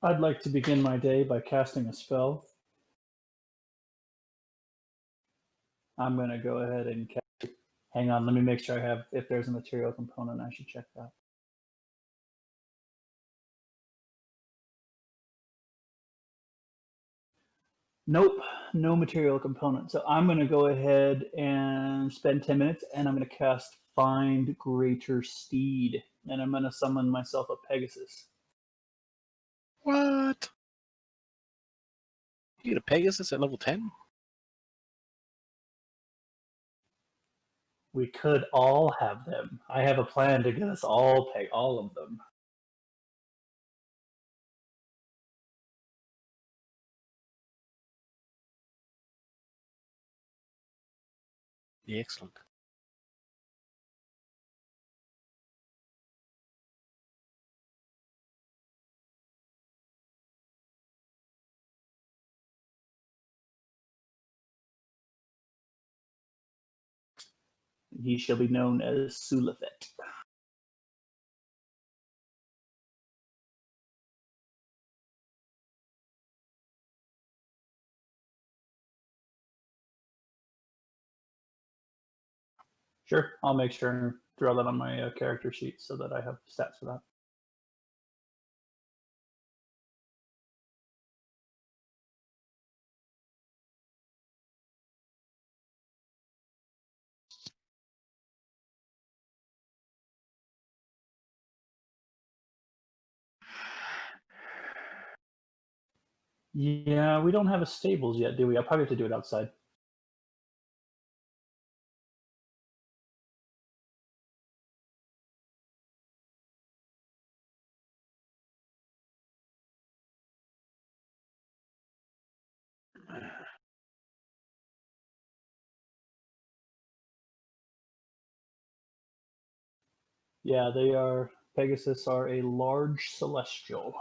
I'd like to begin my day by casting a spell. I'm going to go ahead and cast. Hang on, let me make sure I have, if there's a material component, I should check that. Nope, no material component. So I'm going to go ahead and spend 10 minutes and I'm going to cast Find Greater Steed. And I'm going to summon myself a Pegasus. What? You get a Pegasus at level 10? We could all have them. I have a plan to get us all all of them. Yeah, excellent. He shall be known as Sulafet. Sure, I'll make sure and draw that on my character sheet so that I have stats for that. Yeah, we don't have a stables yet, do we? I'll probably have to do it outside. Yeah, they are. Pegasus are a large celestial.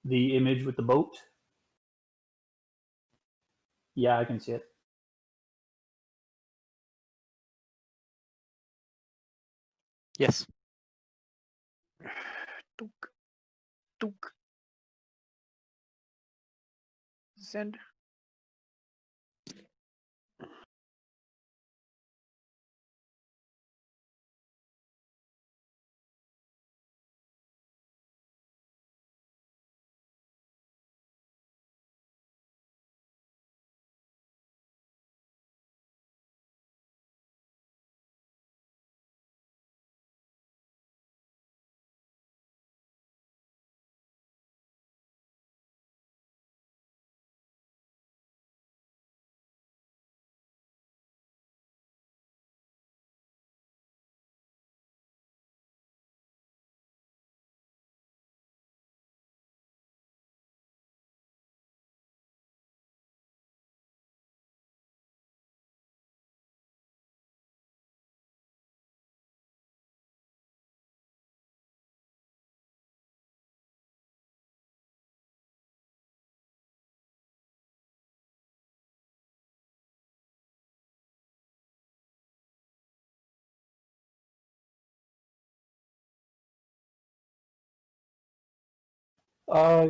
The image with the boat? Yeah, I can see it. Yes. Dunk. Dunk. Send.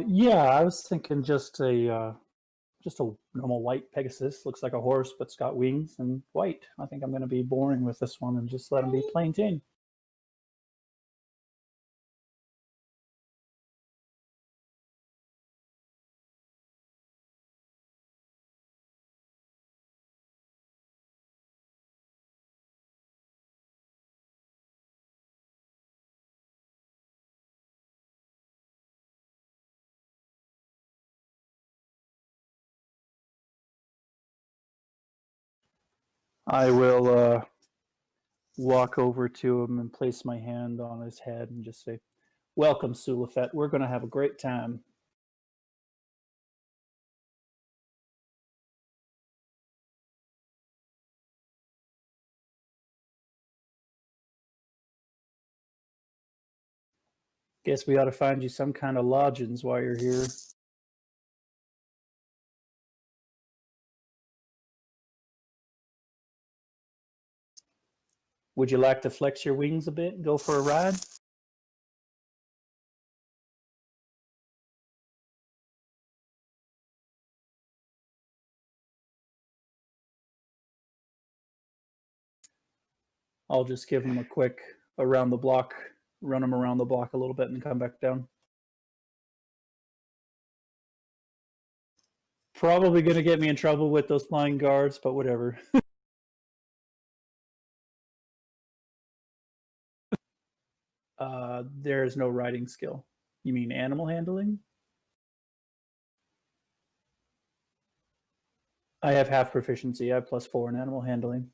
Yeah, I was thinking just a normal white Pegasus. Looks like a horse, but it's got wings and white. I think I'm going to be boring with this one and just let him be plain Jane. I will walk over to him and place my hand on his head and just say, "Welcome, Sulafet. We're going to have a great time." Guess we ought to find you some kind of lodgings while you're here. Would you like to flex your wings a bit and go for a ride? I'll just give him a quick around the block, run him around the block a little bit and come back down. Probably going to get me in trouble with those flying guards, but whatever. There is no riding skill. You mean animal handling? I have half proficiency. I have +4 in animal handling.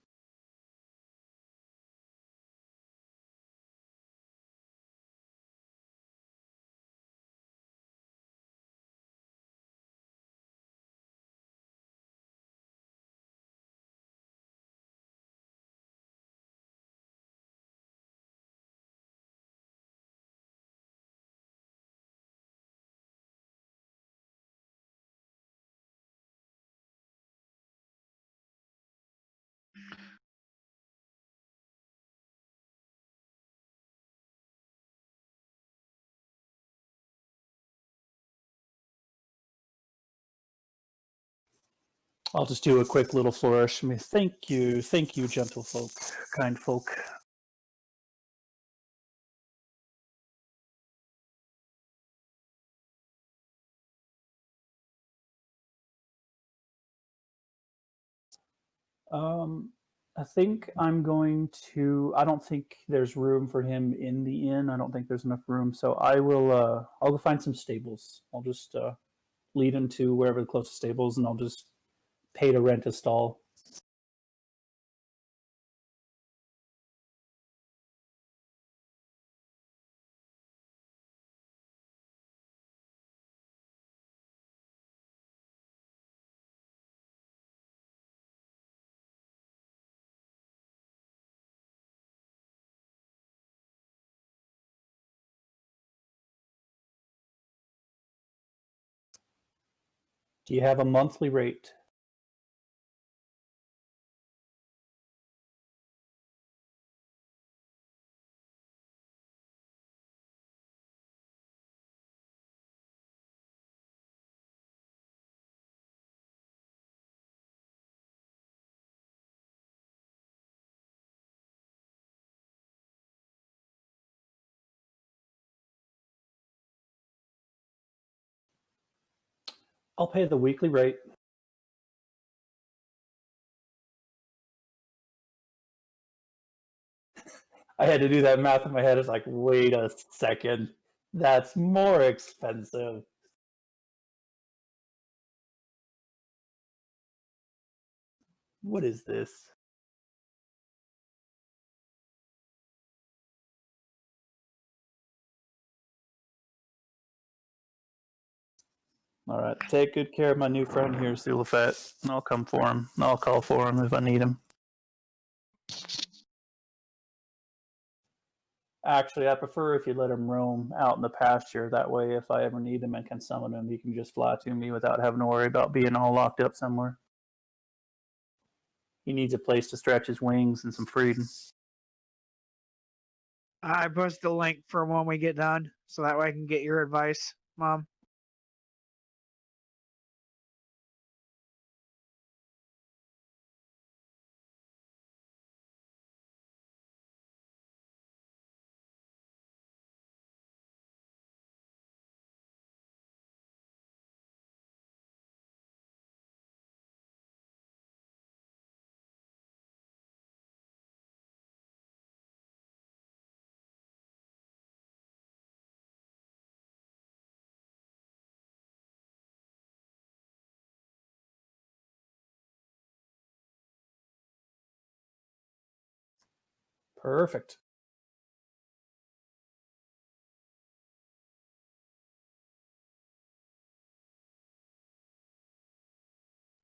I'll just do a quick little flourish. Thank you, gentle folk, kind folk. I think I'm going to. I don't think there's room for him in the inn. I don't think there's enough room, so I will. I'll go find some stables. I'll just lead him to wherever the closest stables, and I'll just pay to rent a stall. Do you have a monthly rate? I'll pay the weekly rate. I had to do that math in my head. It's like, wait a second. That's more expensive. What is this? All right, take good care of my new friend here, Sulafat, and I'll come for him. I'll call for him if I need him. Actually, I prefer if you let him roam out in the pasture. That way, if I ever need him and can summon him, he can just fly to me without having to worry about being all locked up somewhere. He needs a place to stretch his wings and some freedom. I post the link for when we get done, so that way I can get your advice, Mom. Perfect.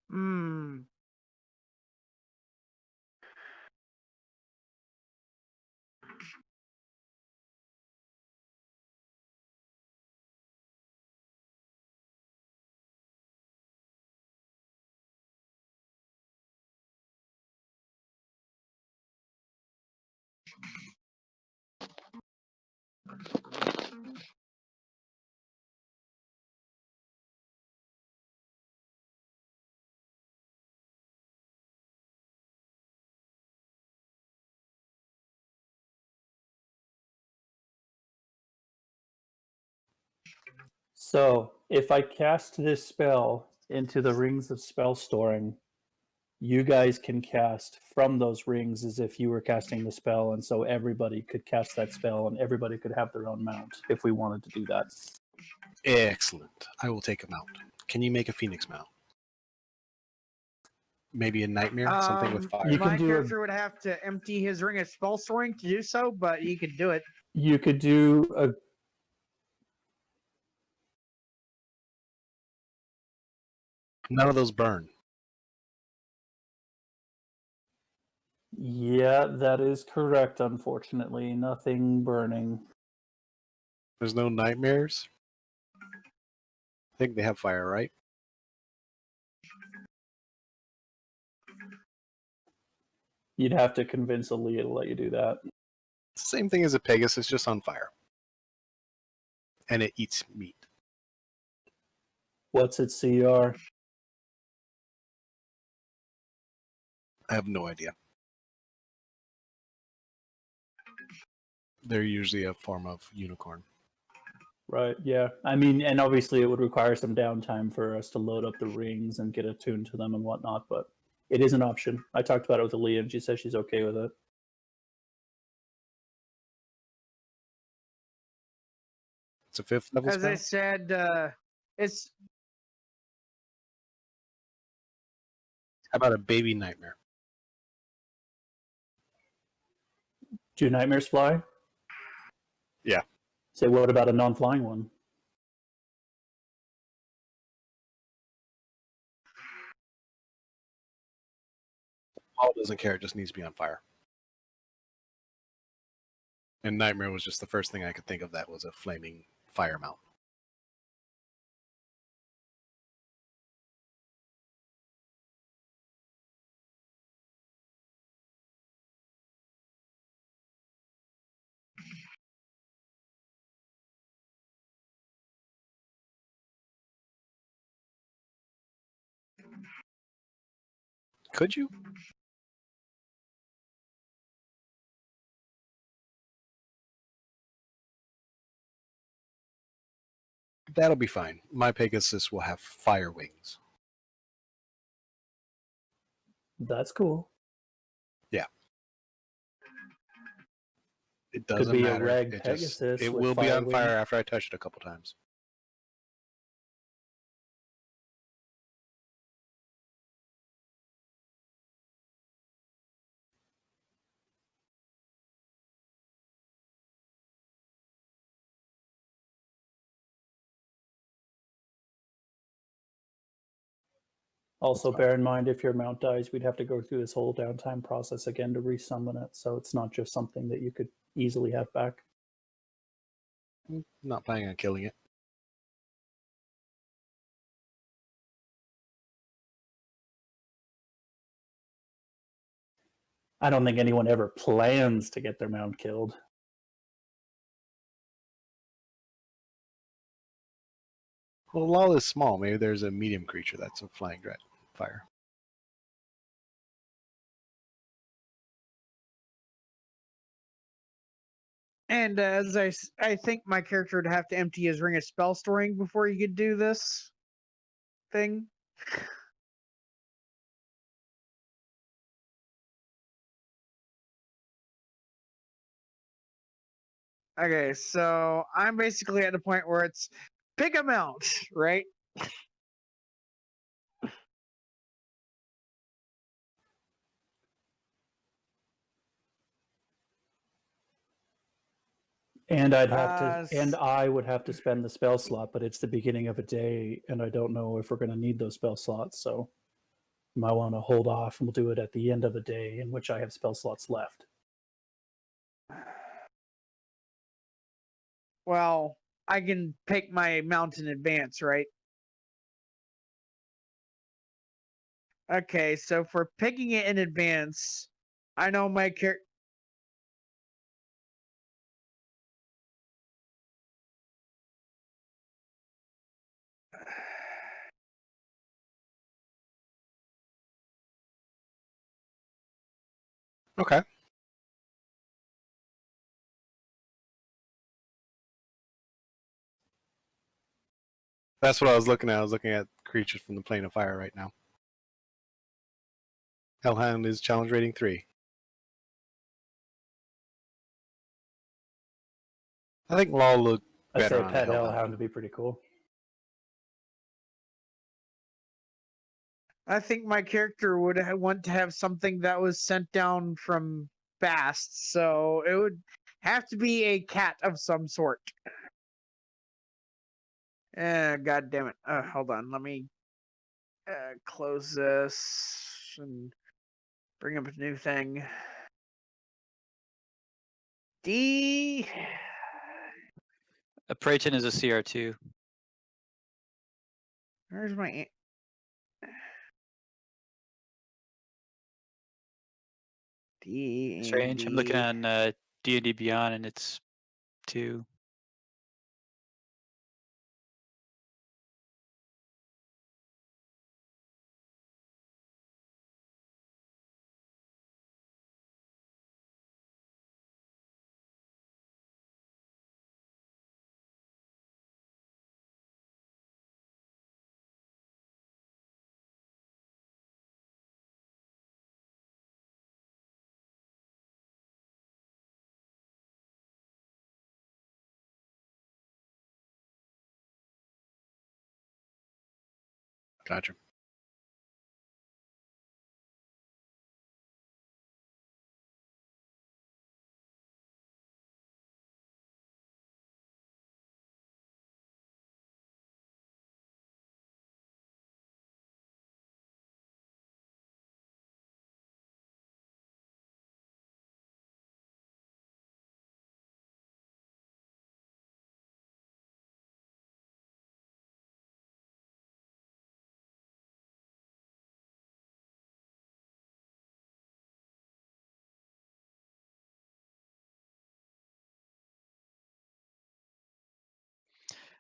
Hmm. So, if I cast this spell into the rings of spell storing, you guys can cast from those rings as if you were casting the spell, and so everybody could cast that spell and everybody could have their own mount if we wanted to do that. Excellent. I will take a mount. Can you make a phoenix mount? Maybe a nightmare? Something with fire? You can My do character would have to empty his ring of spell storing to do so, but he could do it. You could do a None of those burn. Yeah, that is correct, unfortunately. Nothing burning. There's no nightmares? I think they have fire, right? You'd have to convince Aaliyah to let you do that. Same thing as a Pegasus, just on fire. And it eats meat. What's its CR? I have no idea. They're usually a form of unicorn. Right, yeah. I mean, and obviously it would require some downtime for us to load up the rings and get attuned to them and whatnot, but it is an option. I talked about it with Aaliyah and she says she's okay with it. It's a 5th level As spell? I said, it's How about a baby nightmare? Do nightmares fly? Yeah. Say, what about a non-flying one? Paul doesn't care, it just needs to be on fire. And nightmare was just the first thing I could think of that was a flaming fire mount. Could you? That'll be fine. My Pegasus will have fire wings. That's cool. It Could doesn't be matter. a rag It Pegasus it with will be fire on fire wings. after I touch it a couple times. Also, That's fine. bear in mind, if your mount dies, we'd have to go through this whole downtime process again to resummon it, so it's not just something that you could easily have back. Not planning on killing it. I don't think anyone ever plans to get their mount killed. Well, Lal is small. Maybe there's a medium creature that's a flying dread fire. and as I think my character would have to empty his ring of spell storing before he could do this thing. Okay, so I'm basically at the point where it's pick a mount, right? And I'd have to, Uh, and I would have to spend the spell slot, but it's the beginning of a day, and I don't know if we're going to need those spell slots. So, you might want to hold off, and we'll do it at the end of a day in which I have spell slots left. Well, I can pick my mount in advance, right? Okay, so for picking it in advance, I know my character. Okay. That's what I was looking at. I was looking at creatures from the plane of fire right now. Hellhound is challenge rating 3. I think Law look I better say on a pet Hellhound. hellhound would be pretty cool. I think my character would want to have something that was sent down from Bast, so it would have to be a cat of some sort. God damn it. Hold on. Let me close this and bring up a new thing. D. A Praeton is a CR2. Where's my. D. Strange. I'm looking on D&D Beyond, and it's 2. Gotcha.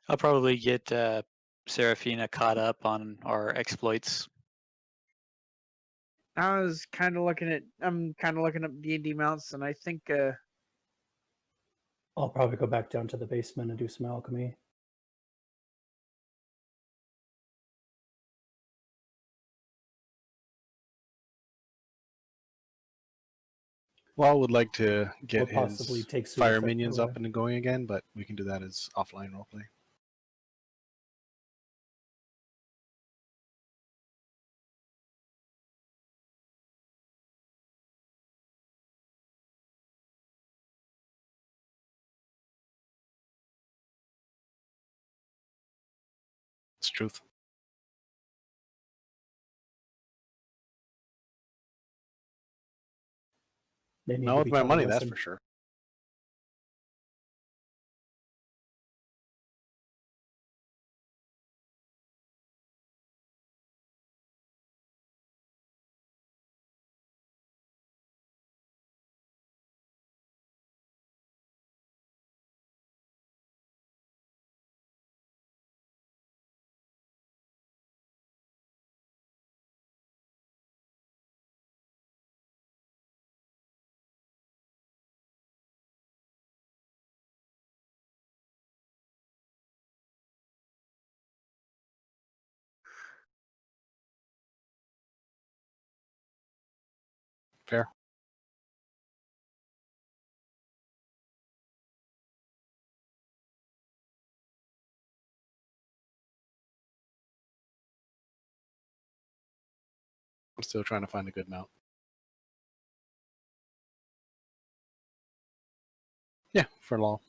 I'll probably get Seraphina caught up on our exploits. I was kind of looking at. I'm kind of looking up D&D mounts, and I think. I'll probably go back down to the basement and do some alchemy. Law would like to get Or possibly his take fire Sudafed minions away. up and going again, but we can do that as offline roleplay. It's truth. They need Not to with be my taught a money, that's lesson. for sure. Fair. I'm still trying to find a good mount. Yeah, for Law.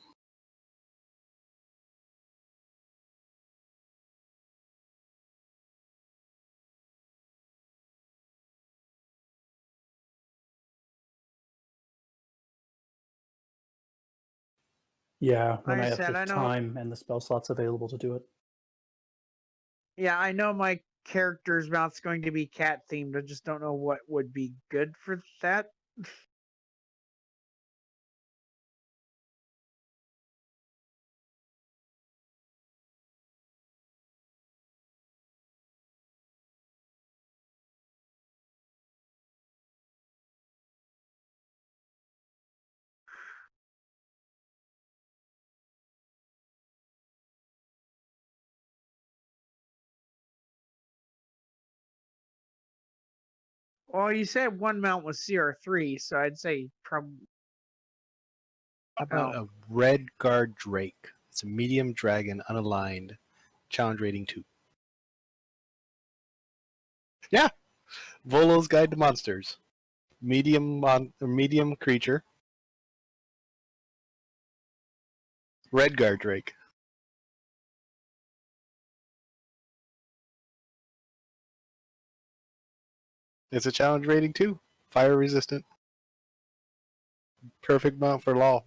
Yeah, when Like I I have said, the I know. time and the spell slots available to do it. Yeah, I know my character's mount's going to be cat themed. I just don't know what would be good for that. Well, you said one mount was CR3, so I'd say probably. How about a red guard drake? It's a medium dragon, unaligned, challenge rating 2. Yeah, Volo's Guide to Monsters. Medium creature. Red guard drake. It's a challenge rating 2. Fire resistant. Perfect mount for law.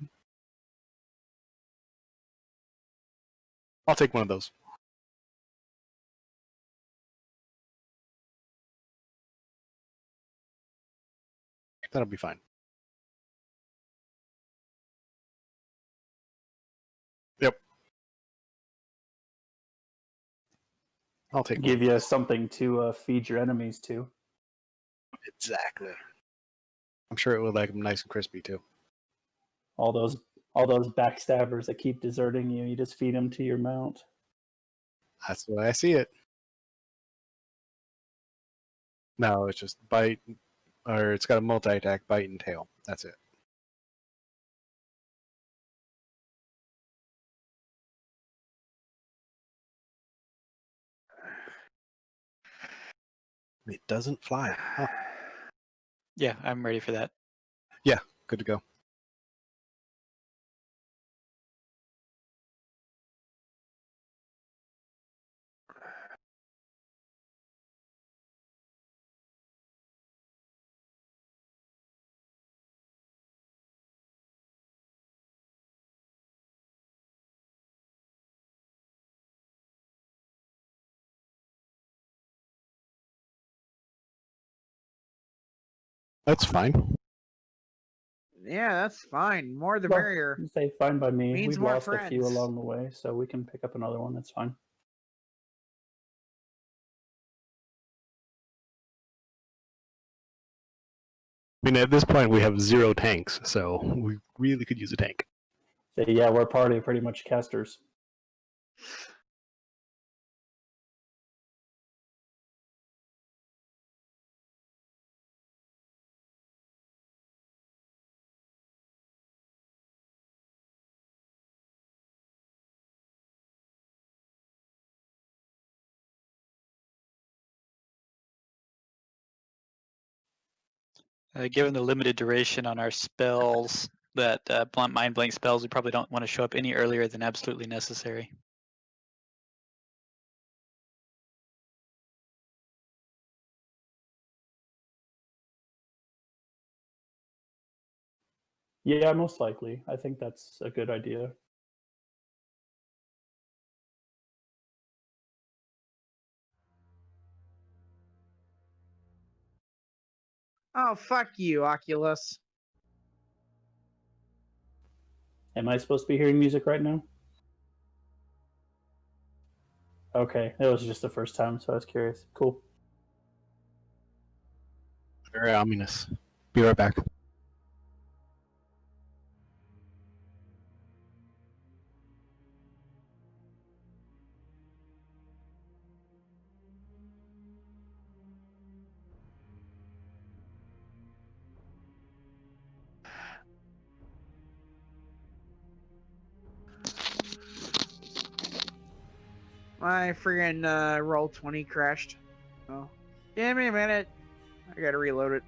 I'll take one of those. That'll be fine. Yep. I'll take Give one. you something to feed your enemies to. Exactly. I'm sure it would like them nice and crispy too. All those backstabbers that keep deserting you, you just feed them to your mount. That's the way I see it. No, it's just bite, or it's got a multi-attack, bite, and tail. That's it. It doesn't fly. Huh. Yeah, I'm ready for that. Yeah, good to go. That's fine. Yeah, that's fine. More the Well, merrier. you say fine by me. Means We've more lost a few friends. along the way, so we can pick up another one. That's fine. I mean, at this point, we have 0 tanks, so we really could use a tank. So yeah, we're a party of pretty much casters. Given the limited duration on our spells, that blunt mind blank spells, we probably don't want to show up any earlier than absolutely necessary. Yeah, most likely. I think that's a good idea. Oh, fuck you, Oculus. Am I supposed to be hearing music right now? Okay, that was just the first time, so I was curious. Cool. Very ominous. Be right back. My friggin' Roll20 crashed. Oh. Give me a minute. I gotta reload it.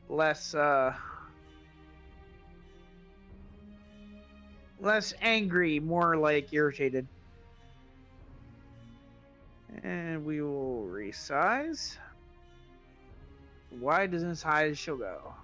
Less angry, more like irritated. And we will resize. Why doesn't this high as she'll go?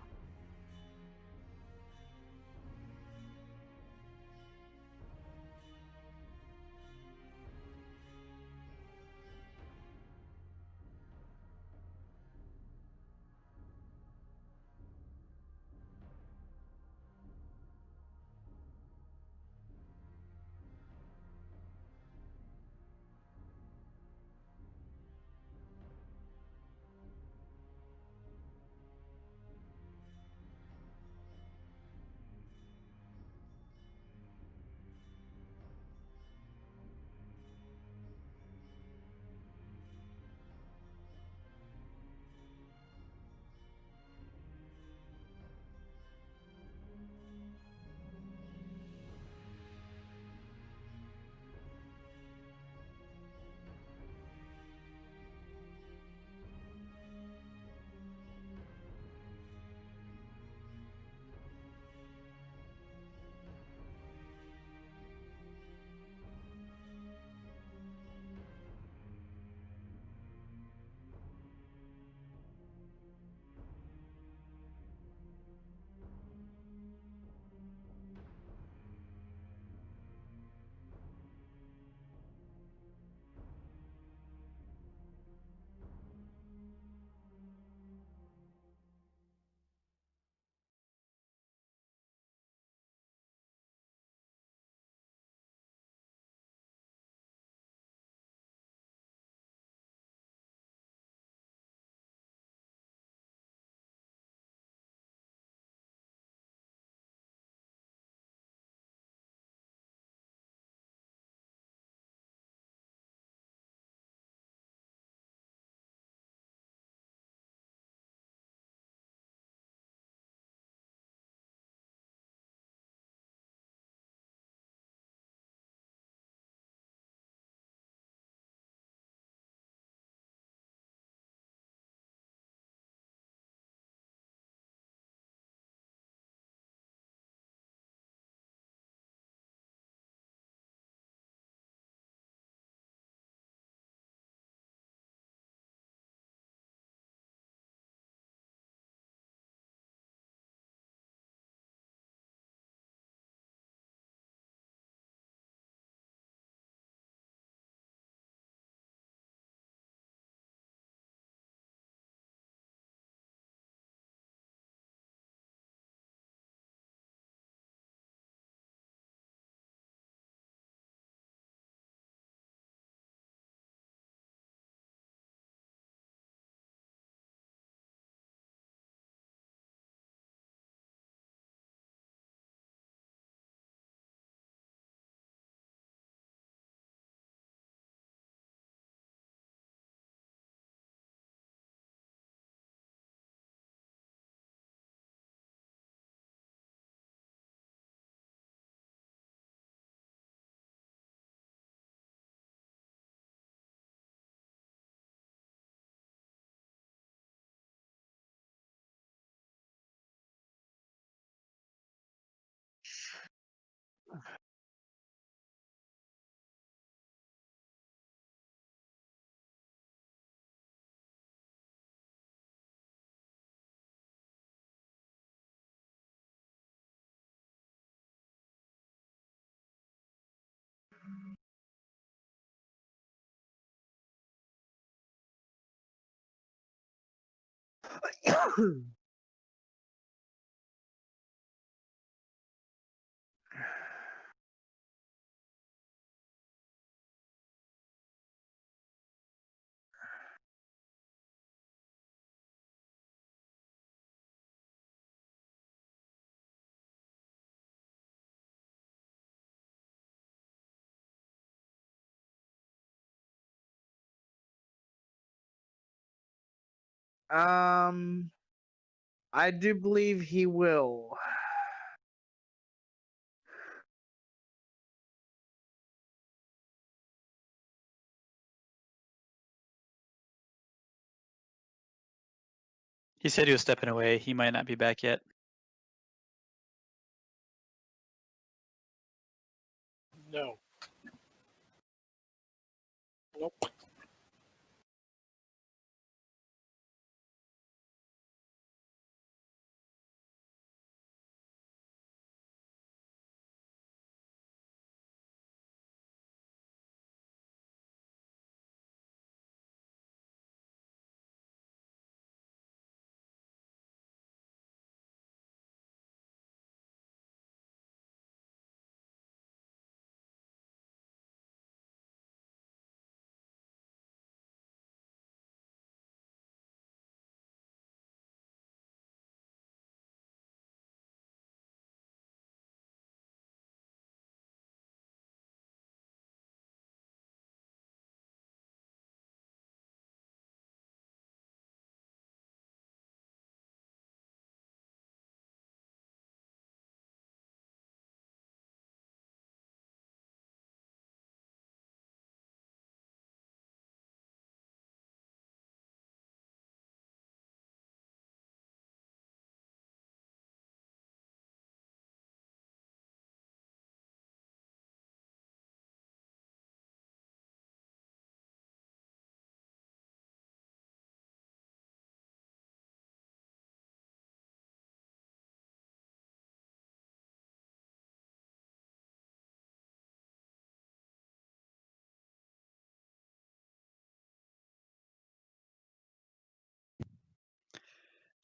I do believe he will. He said he was stepping away. He might not be back yet. No. Nope.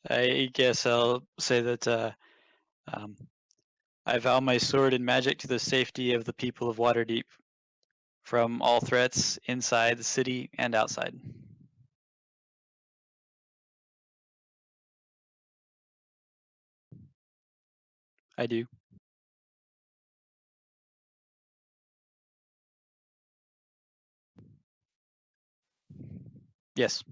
I guess I'll say that um, I vow my sword and magic to the safety of the people of Waterdeep from all threats inside the city and outside. I do. Yes.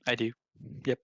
I do. Yep.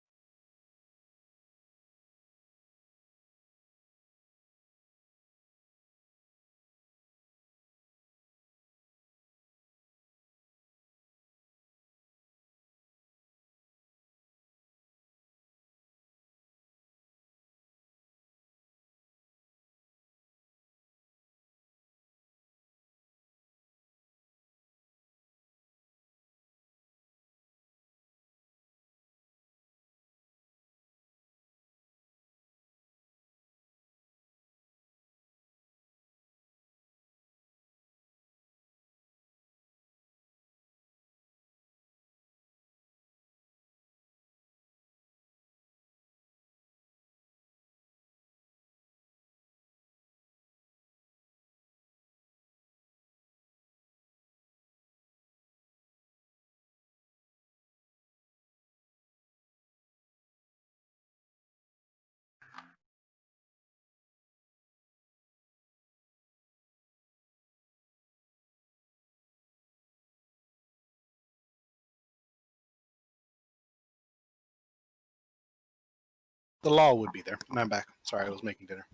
The law would be there. I'm back. Sorry, I was making dinner.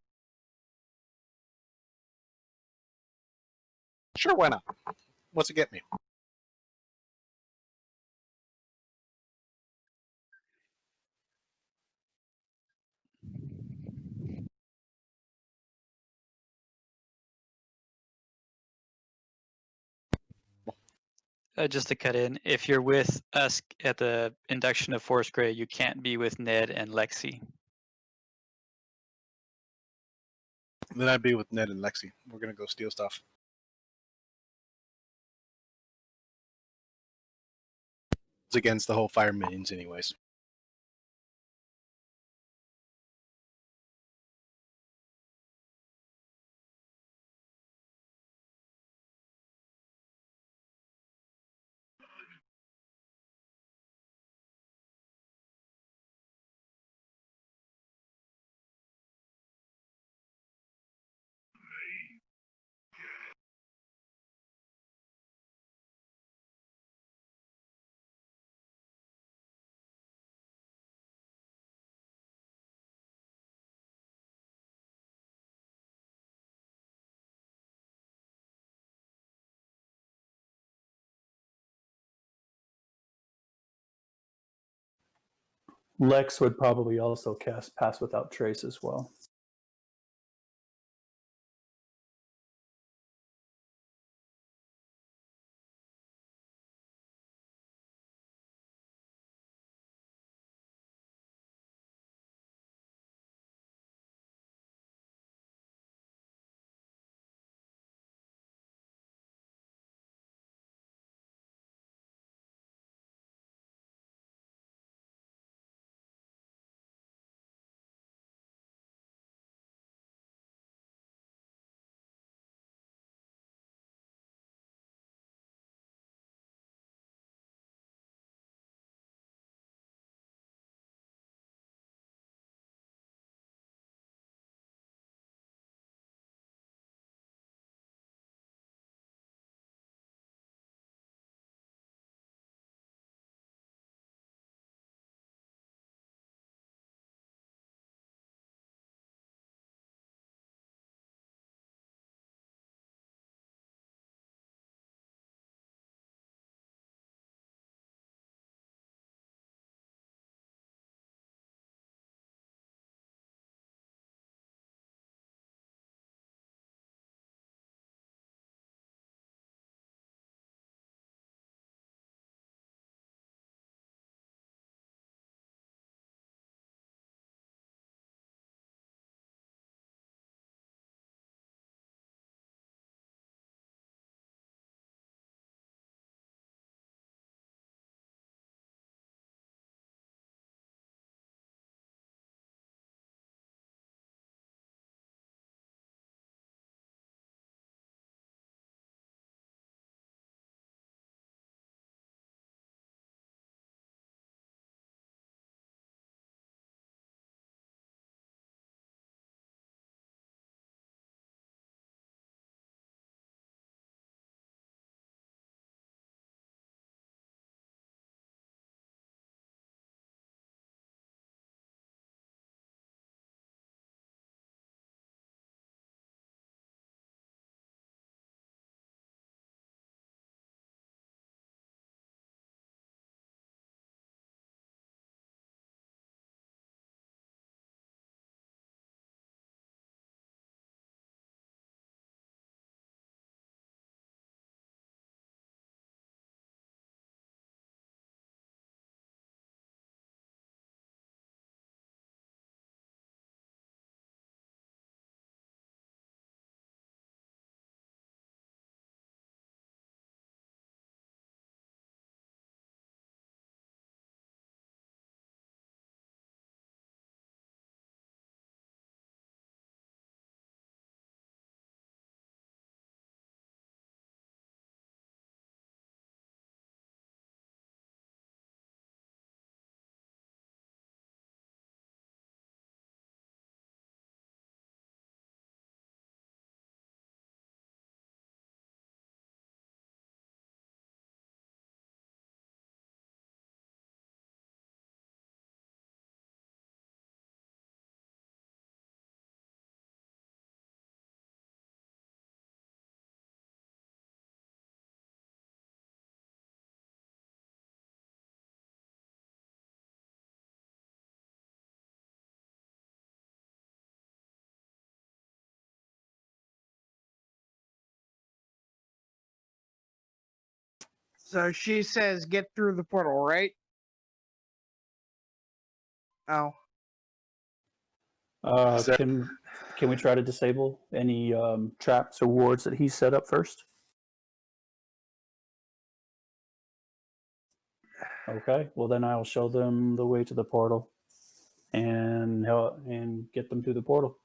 Sure, why not? What's it get me? just to cut in, if you're with us at the induction of Force Grey, you can't be with Ned and Lexi. Then I'd be with Ned and Lexi. We're gonna go steal stuff. It's against the whole fire minions, anyways. Lex would probably also cast Pass Without Trace as well. So she says, "Get through the portal," right? Oh, Is there- Can we try to disable any traps or wards that he set up first? Okay, well then I'll show them the way to the portal, and get them through the portal.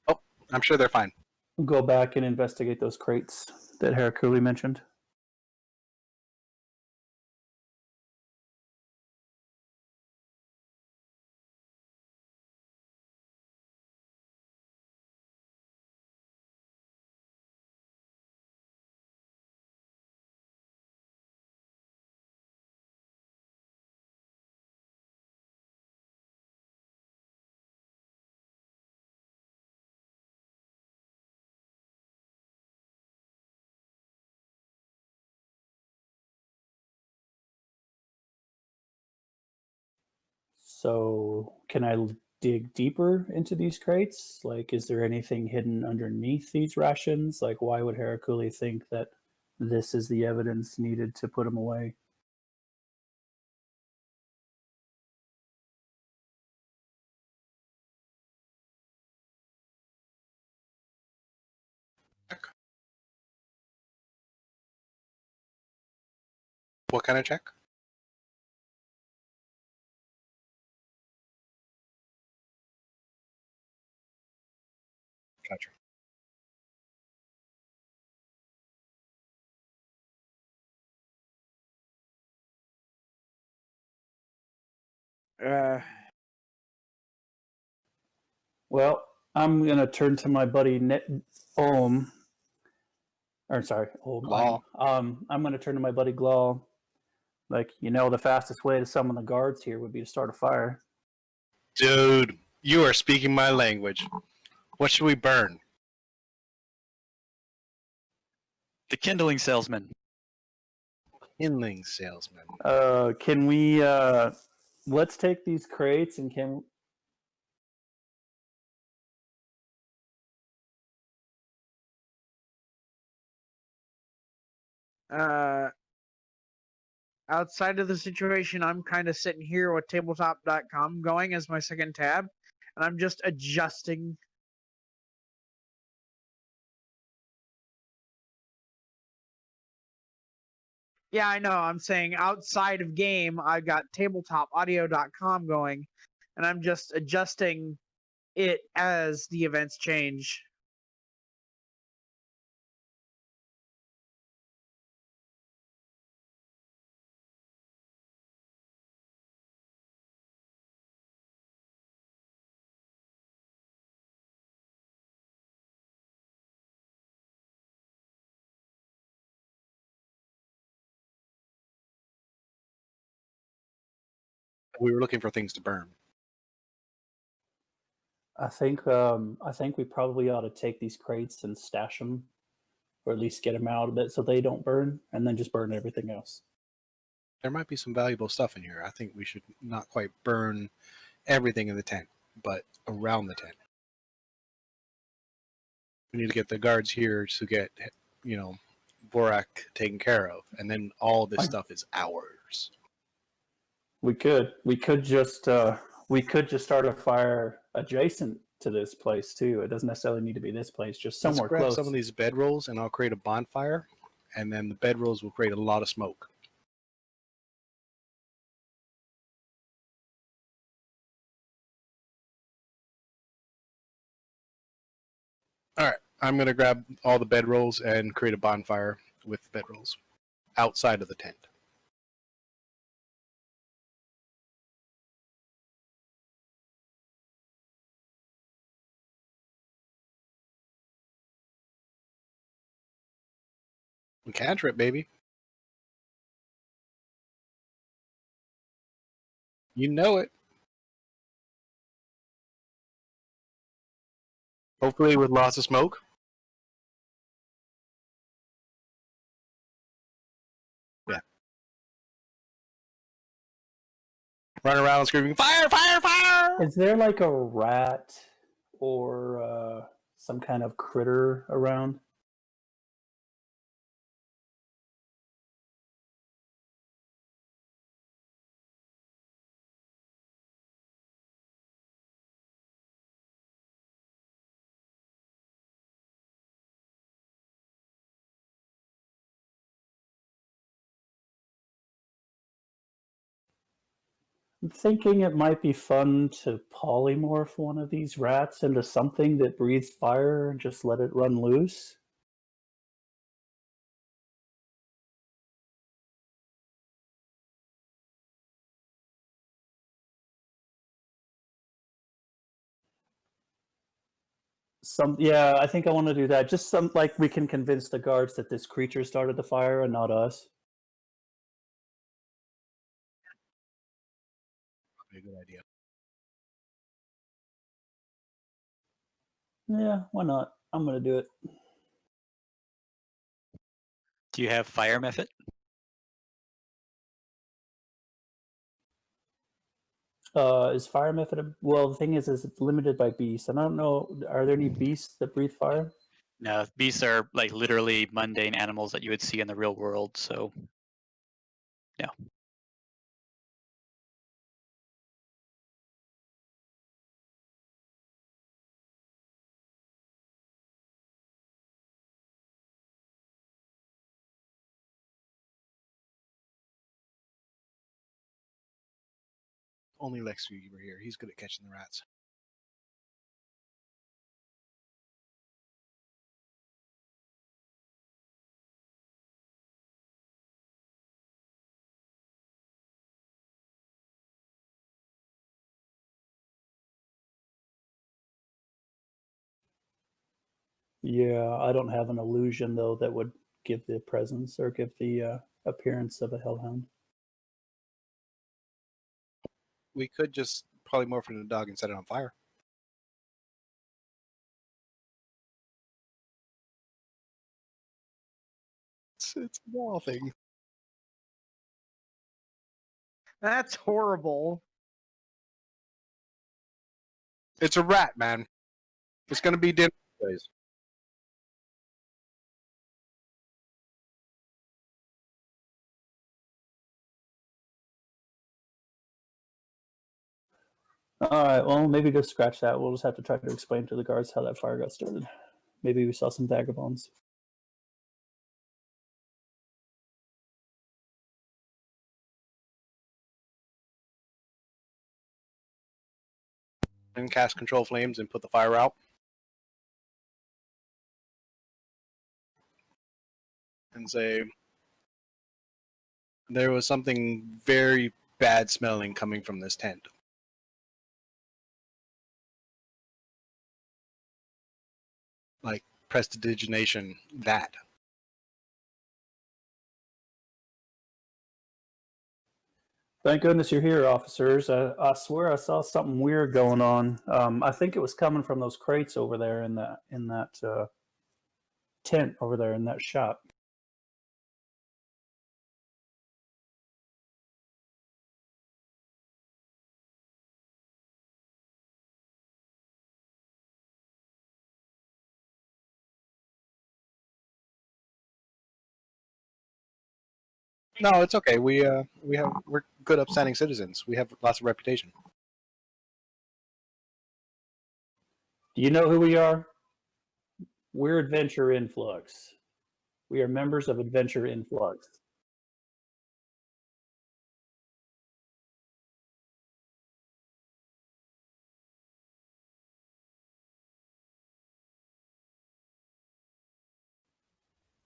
Oh, I'm sure they're fine. Go back and investigate those crates that Harrakuli mentioned. So, can I dig deeper into these crates? Like, is there anything hidden underneath these rations? Like, why would Harrakuli think that this is the evidence needed to put him away? What kind of check? Gotcha. uh, Well, I'm gonna turn to my buddy Olm. Or sorry, Olm. Law. I'm gonna turn to my buddy Glaw. Like, the fastest way to summon the guards here would be to start a fire. Dude, you are speaking my language. What should we burn? The kindling salesman. Kindling salesman. Can we? Let's take these crates and can. uh, outside of the situation, I'm kind of sitting here with tabletop.com going as my second tab, and I'm just adjusting. Yeah, I know. I'm saying outside of game, I got tabletopaudio.com going, and I'm just adjusting it as the events change. We were looking for things to burn. I think we probably ought to take these crates and stash them, or at least get them out a bit so they don't burn, and then just burn everything else. There might be some valuable stuff in here. I think we should not quite burn everything in the tent, but around the tent. We need to get the guards here to get, Vorak taken care of, and then all this stuff is ours. We could just start a fire adjacent to this place too. It doesn't necessarily need to be this place, just somewhere Let's grab close. some of these bedrolls, and I'll create a bonfire, and then the bedrolls will create a lot of smoke. All right, I'm gonna grab all the bedrolls and create a bonfire with the bedrolls outside of the tent. Cantrip, baby. You know it. Hopefully with lots of smoke. Yeah. Run around screaming, fire, fire, fire! Is there like a rat or some kind of critter around? I'm thinking it might be fun to polymorph one of these rats into something that breathes fire and just let it run loose. Yeah, I think I want to do that. Just some like we can convince the guards that this creature started the fire and not us. Probably a good idea. Yeah, why not? I'm gonna do it. Do you have fire method? Is fire method? Well, the thing is it's limited by beasts, and I don't know. Are there any beasts that breathe fire? No, beasts are like literally mundane animals that you would see in the real world. So, no. Only Lex Weaver here. He's good at catching the rats. Yeah, I don't have an illusion though that would give the presence or give the appearance of a hellhound. We could just polymorph into a dog and set it on fire. It's a wall thing. That's horrible. It's a rat, man. It's gonna be dinner anyways. All right, well, maybe just scratch that. We'll just have to try to explain to the guards how that fire got started. Maybe we saw some vagabonds. And cast control flames and put the fire out. And say there was something very bad smelling coming from this tent. Like prestidigitation, that. Thank goodness you're here, officers. I swear I saw something weird going on. I think it was coming from those crates over there in that tent over there in that shop. No, it's okay. We're good, upstanding citizens. We have lots of reputation. Do you know who we are? We're Adventure Influx. We are members of Adventure Influx.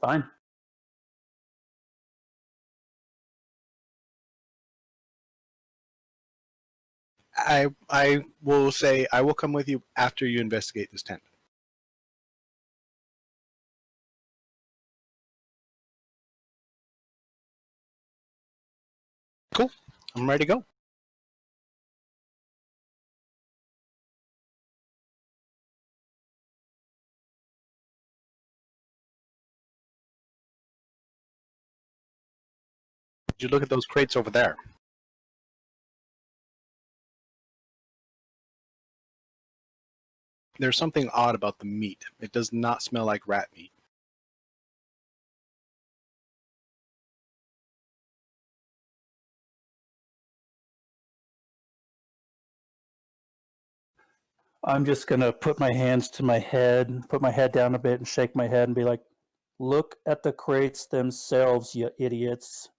Fine. I will say I will come with you after you investigate this tent. Cool. I'm ready to go. Did you look at those crates over there? There's something odd about the meat. It does not smell like rat meat. I'm just gonna put my hands to my head, put my head down a bit, and shake my head and be like, "Look at the crates themselves, you idiots."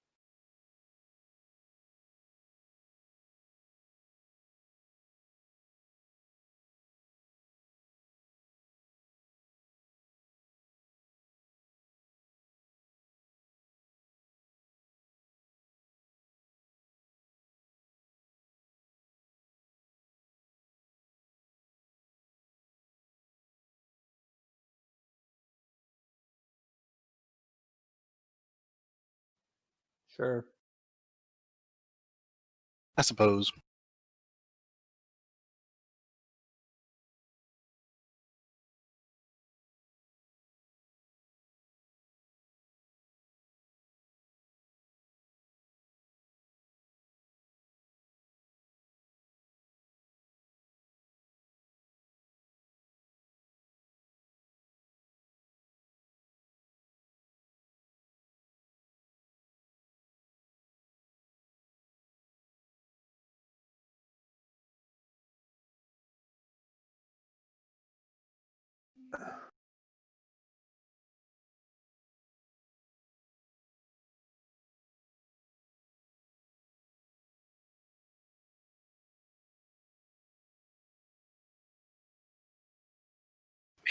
Sure. I suppose.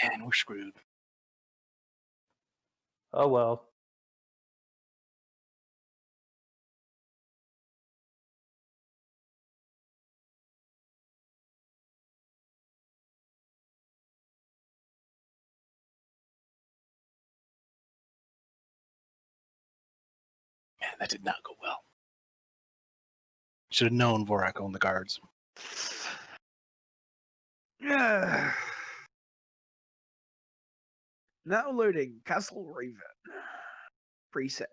Man, we're screwed. Oh well. Man, that did not go well. Should have known Vorak owned the guards. Now loading Castle Raven. Preset.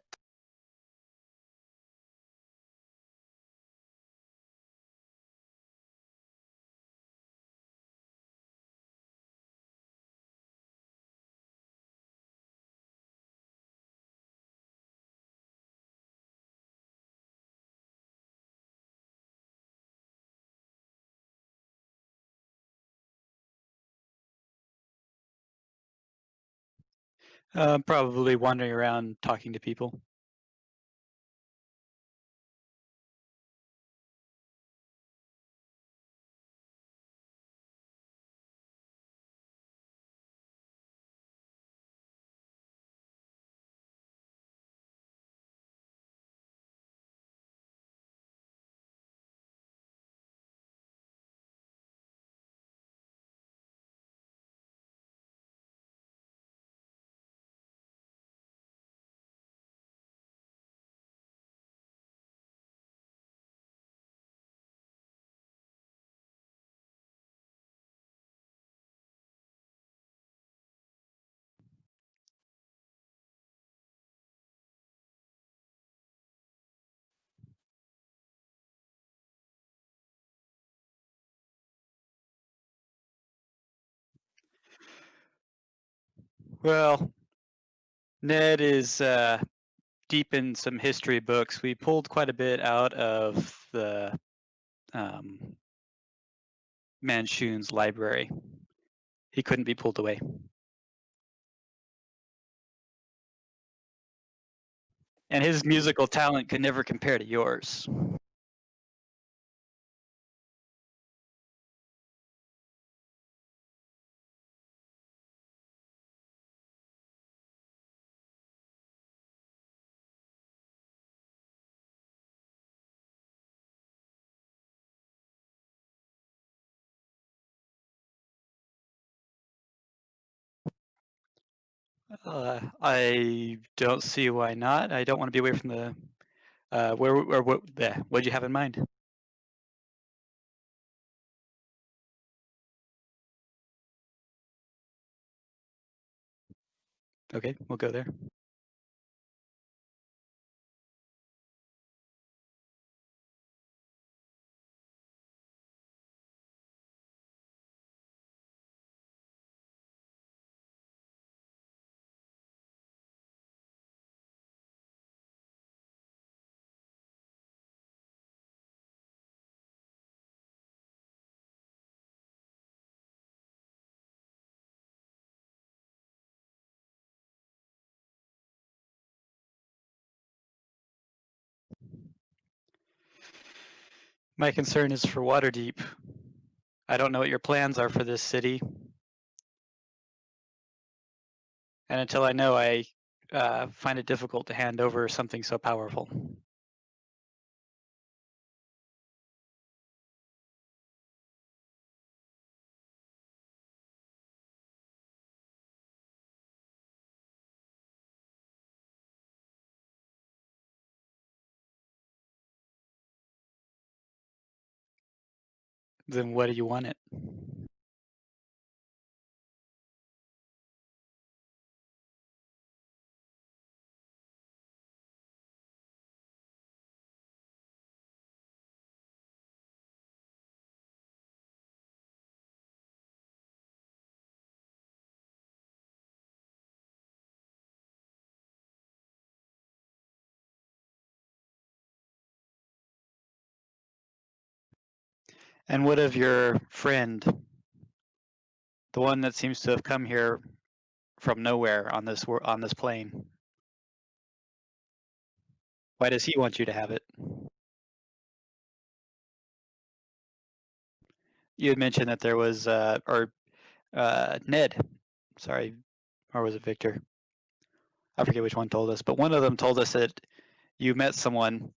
Probably wandering around talking to people. Well, Ned is deep in some history books. We pulled quite a bit out of the Manchun's library. He couldn't be pulled away. And his musical talent could never compare to yours. I don't see why not. I don't want to be away from the. What'd you have in mind? Okay, we'll go there. My concern is for Waterdeep. I don't know what your plans are for this city, and until I know, I find it difficult to hand over something so powerful. Then what do you want it? And what of your friend, the one that seems to have come here from nowhere on this plane? Why does he want you to have it? You had mentioned that there was, Ned, sorry, or was it Victor? I forget which one told us, but one of them told us that you met someone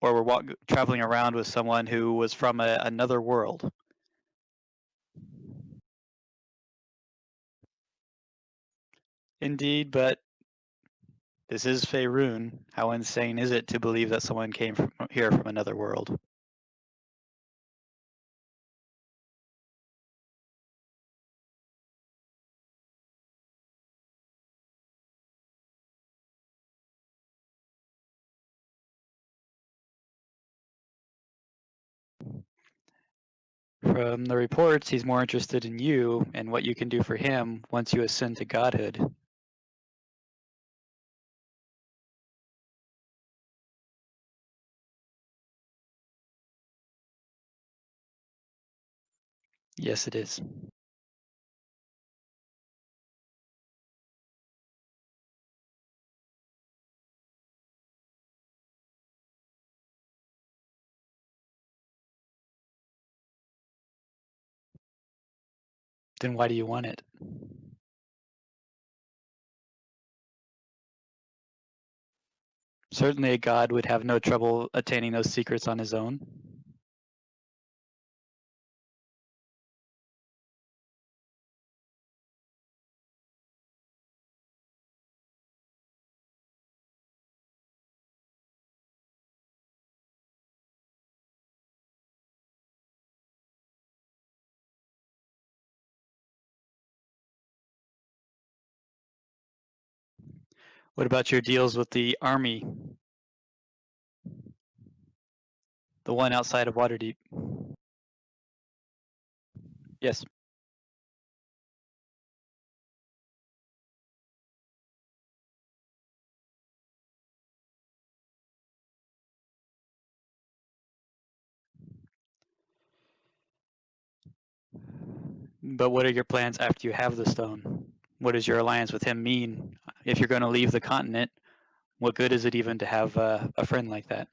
or were traveling around with someone who was from another world. Indeed, but this is Faerun. How insane is it to believe that someone came from here from another world? From the reports, he's more interested in you and what you can do for him once you ascend to godhood. Yes, it is. Then why do you want it? Certainly a god would have no trouble attaining those secrets on his own. What about your deals with the army? The one outside of Waterdeep? Yes. But what are your plans after you have the stone? What does your alliance with him mean? If you're going to leave the continent, what good is it even to have a friend like that?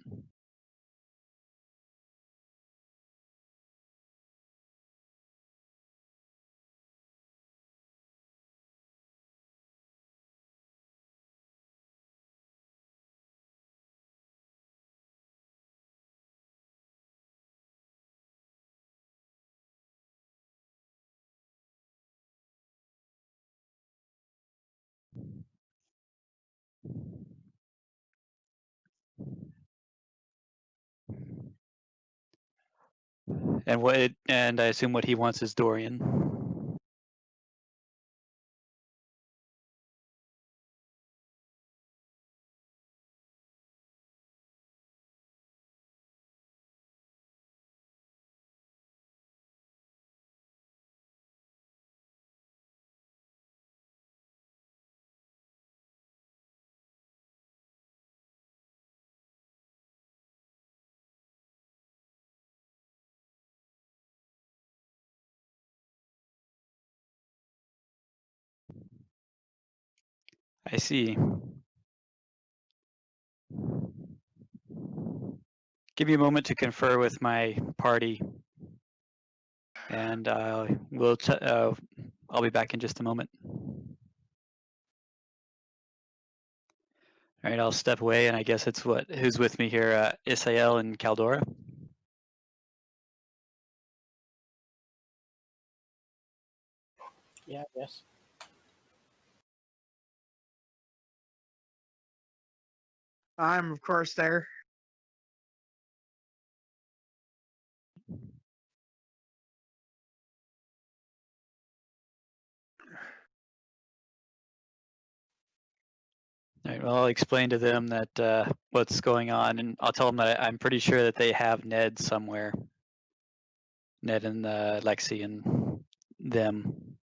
And I assume what he wants is Dorian. I see. Give me a moment to confer with my party, and I'll be back in just a moment. All right, I'll step away, and I guess it's who's with me here, Isael and Caldora. Yeah, yes. I'm of course there. All right, well, I'll explain to them that what's going on, and I'll tell them that I'm pretty sure that they have Ned somewhere. Ned and Lexi and them.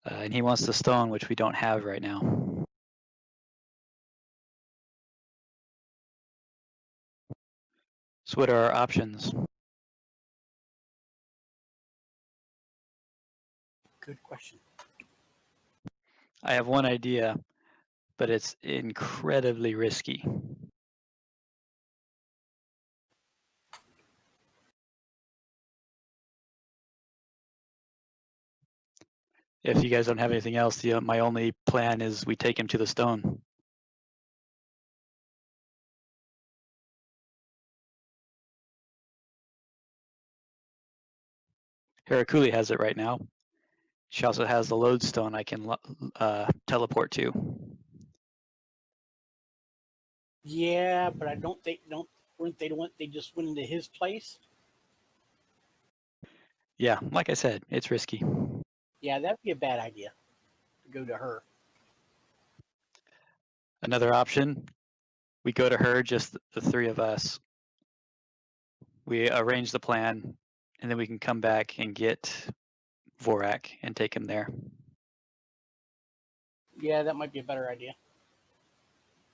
And he wants the stone, which we don't have right now. So what are our options? Good question. I have one idea, but it's incredibly risky. If you guys don't have anything else, my only plan is we take him to the stone. Harrakuli has it right now. She also has the lodestone I can teleport to. Yeah, but I weren't they the one they just went into his place? Yeah, like I said, it's risky. Yeah, that'd be a bad idea to go to her. Another option, we go to her, just the three of us. We arrange the plan, and then we can come back and get Vorak and take him there. Yeah, that might be a better idea.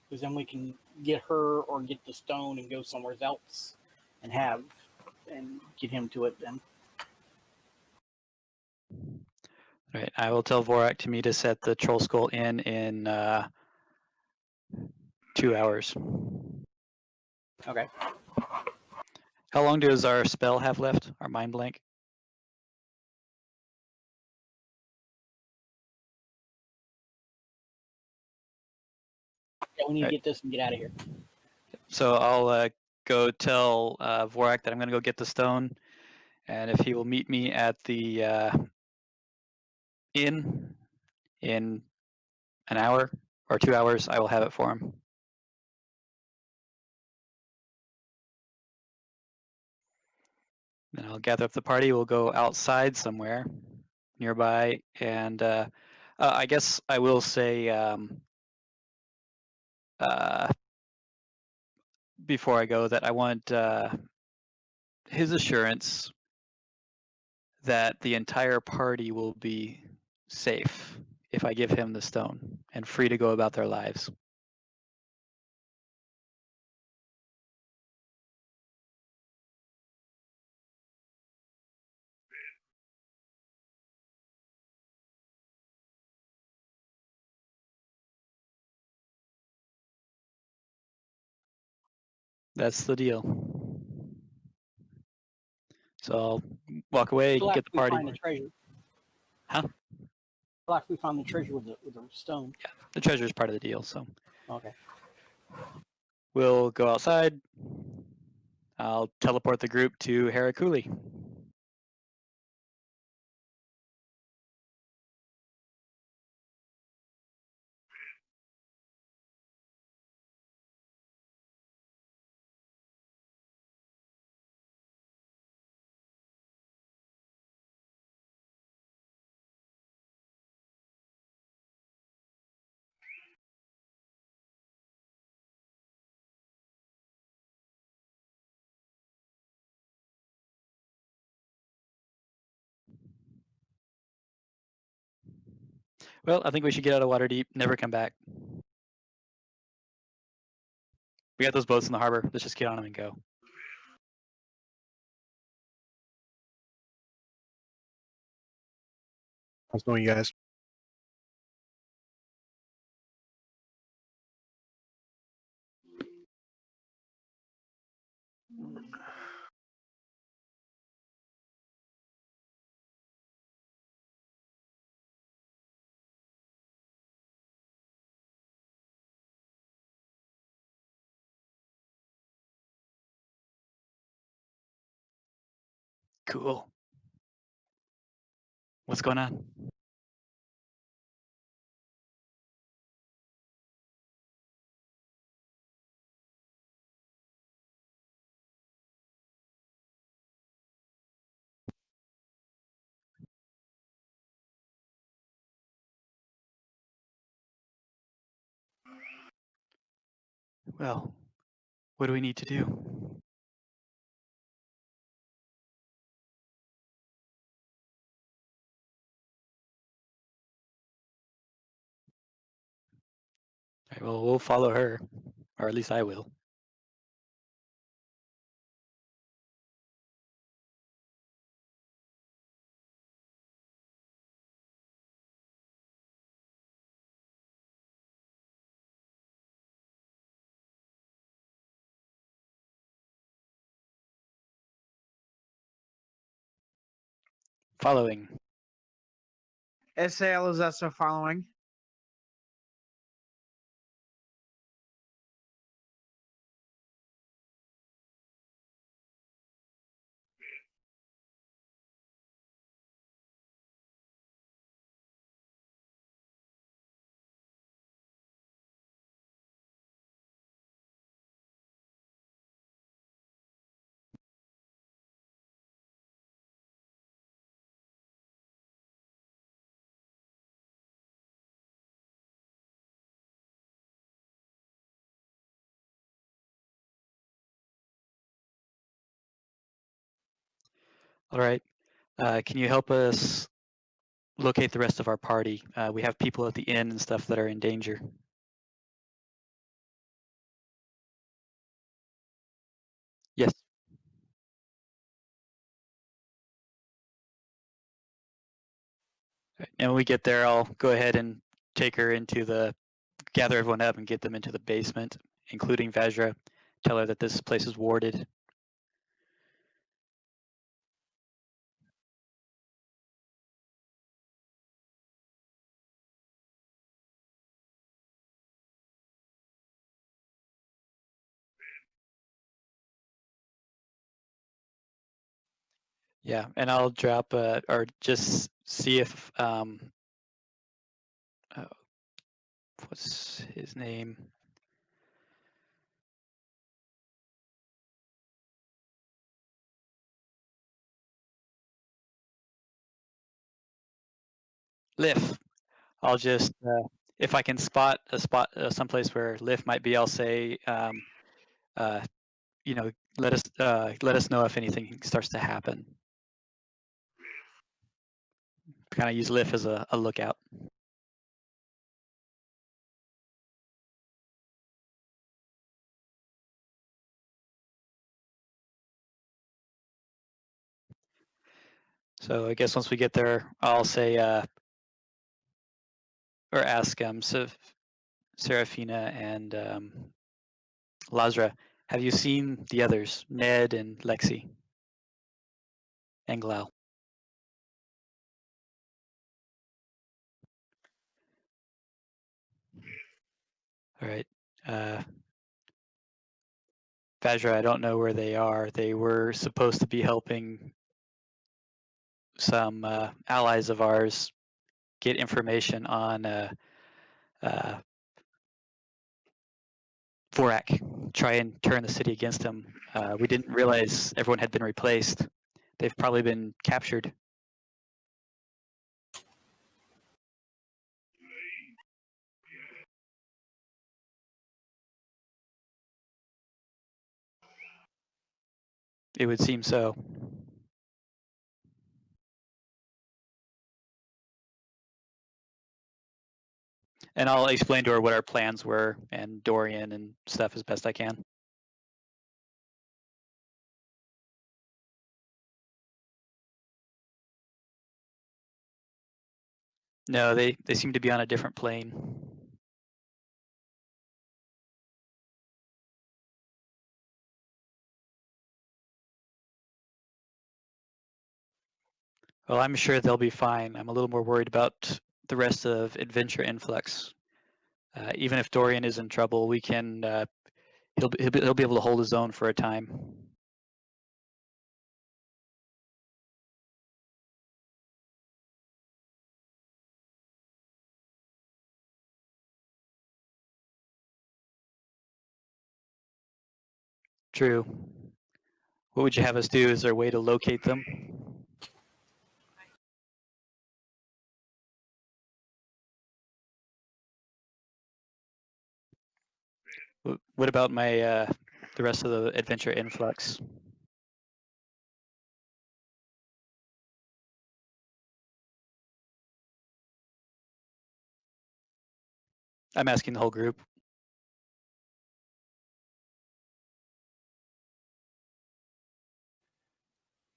Because then we can get her or get the stone and go somewhere else and get him to it then. All right, I will tell Vorak to meet us at the Troll Skull Inn in 2 hours. Okay. How long does our spell have left? Our mind blank? Yeah, we need to Right. get this and get out of here. So I'll go tell Vorak that I'm going to go get the stone, and if he will meet me at the inn in an hour or 2 hours, I will have it for him. Then I'll gather up the party. We'll go outside somewhere nearby, and I guess I will say before I go that I want his assurance that the entire party will be safe if I give him the stone and free to go about their lives. That's the deal. So I'll walk away, Till get after the we party. find the treasure. Huh? Till after we find the treasure with the stone. Yeah, the treasure is part of the deal. So Okay. we'll go outside. I'll teleport the group to Harrakuli. Well, I think we should get out of Waterdeep, never come back. We got those boats in the harbor. Let's just get on them and go. How's it going, you guys? Cool. What's going on? Well, what do we need to do? All right, well, we'll follow her, or at least I will. Following. SAL is also following. All right. Can you help us locate the rest of our party? We have people at the inn and stuff that are in danger. Yes. And when we get there, I'll go ahead and take her into gather everyone up and get them into the basement, including Vajra. Tell her that this place is warded. Yeah, and I'll drop or just see if what's his name? Lif. I'll just if I can spot someplace where Lif might be, I'll say you know, let us know if anything starts to happen. Kind of use Lif as a lookout. So I guess once we get there, I'll say or ask Serafina and Lazra, have you seen the others, Ned and Lexi and Glau? All right. Vajra, I don't know where they are. They were supposed to be helping some allies of ours get information on Vorak, try and turn the city against him. We didn't realize everyone had been replaced. They've probably been captured. It would seem so. And I'll explain to her what our plans were and Dorian and stuff as best I can. No, they seem to be on a different plane. Well, I'm sure they'll be fine. I'm a little more worried about the rest of Adventure Influx. Even if Dorian is in trouble, we can he'll be able to hold his own for a time. True. What would you have us do? Is there a way to locate them? What about my the rest of the Adventure Influx? I'm asking the whole group.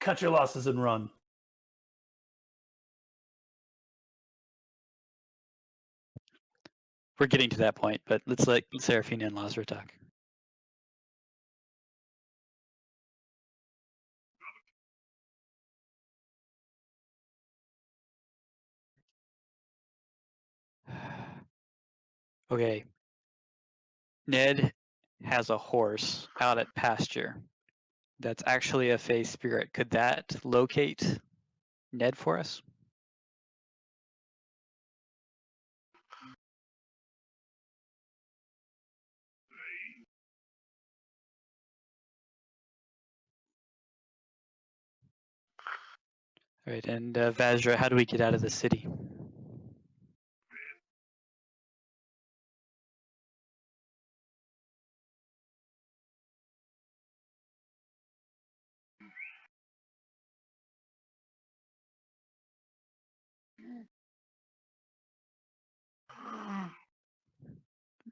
Cut your losses and run. We're getting to that point, but let's let Serafina and Lazar talk. Okay. Ned has a horse out at pasture. That's actually a Fey spirit. Could that locate Ned for us? All right, and Vajra, how do we get out of the city?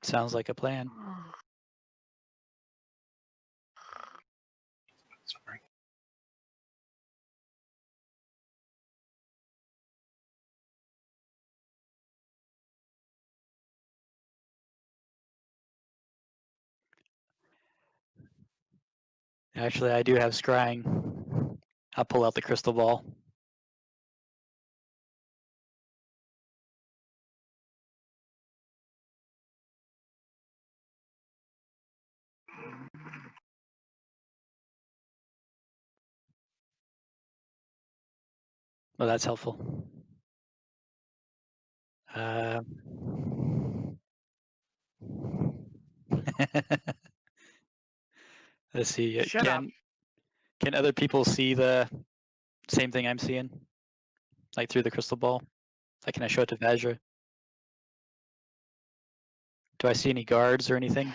Sounds like a plan. Sorry. Actually, I do have scrying. I'll pull out the crystal ball. Well, that's helpful. Let's see. Shut up. Can other people see the same thing I'm seeing, like through the crystal ball? Like, can I show it to Vajra? Do I see any guards or anything?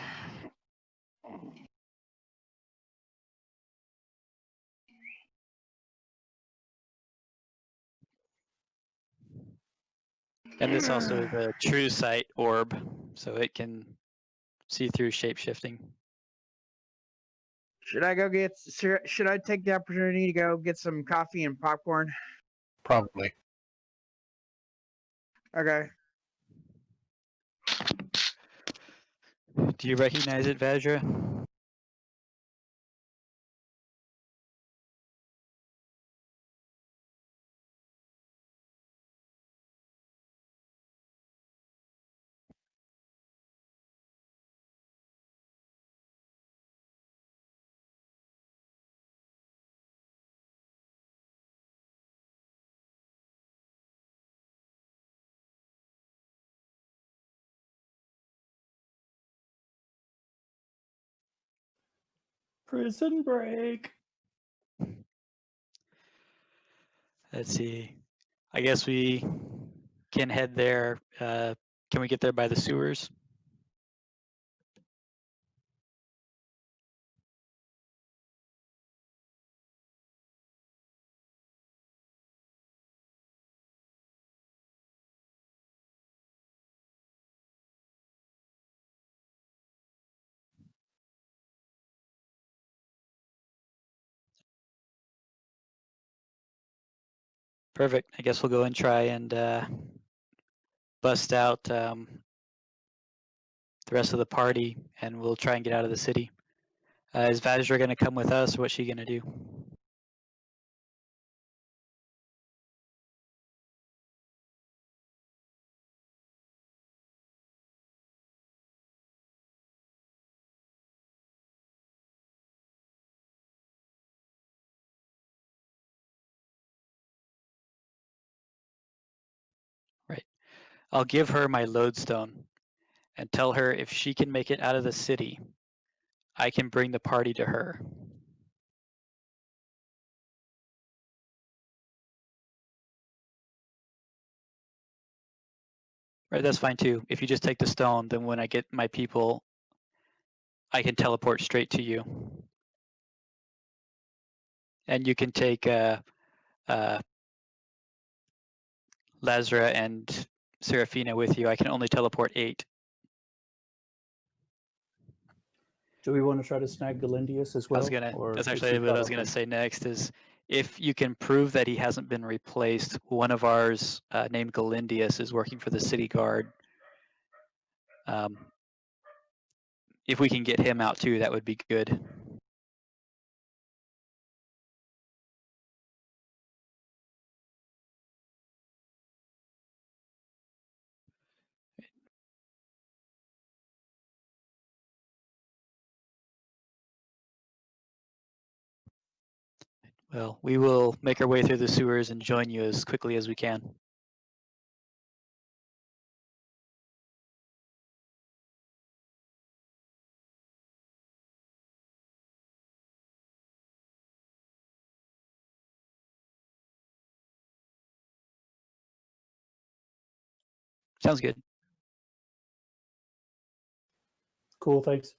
And this also is a true sight orb, so it can see through shape shifting. Should I go get? Should I take the opportunity to go get some coffee and popcorn? Probably. Okay. Do you recognize it, Vajra? Prison break. Let's see. I guess we can head there. Can we get there by the sewers? Perfect. I guess we'll go and try and bust out the rest of the party, and we'll try and get out of the city. Is Vajra going to come with us, or what's she going to do? Right. I'll give her my lodestone and tell her if she can make it out of the city, I can bring the party to her. Right, that's fine too. If you just take the stone, then when I get my people, I can teleport straight to you. And you can take Lazara and Serafina with you. I can only teleport 8. Do we want to try to snag Galindius as well? That's is actually he what I was caught gonna up say next. Is if you can prove that he hasn't been replaced, one of ours named Galindius is working for the city guard. If we can get him out too, that would be good. Well, we will make our way through the sewers and join you as quickly as we can. Sounds good. Cool, thanks.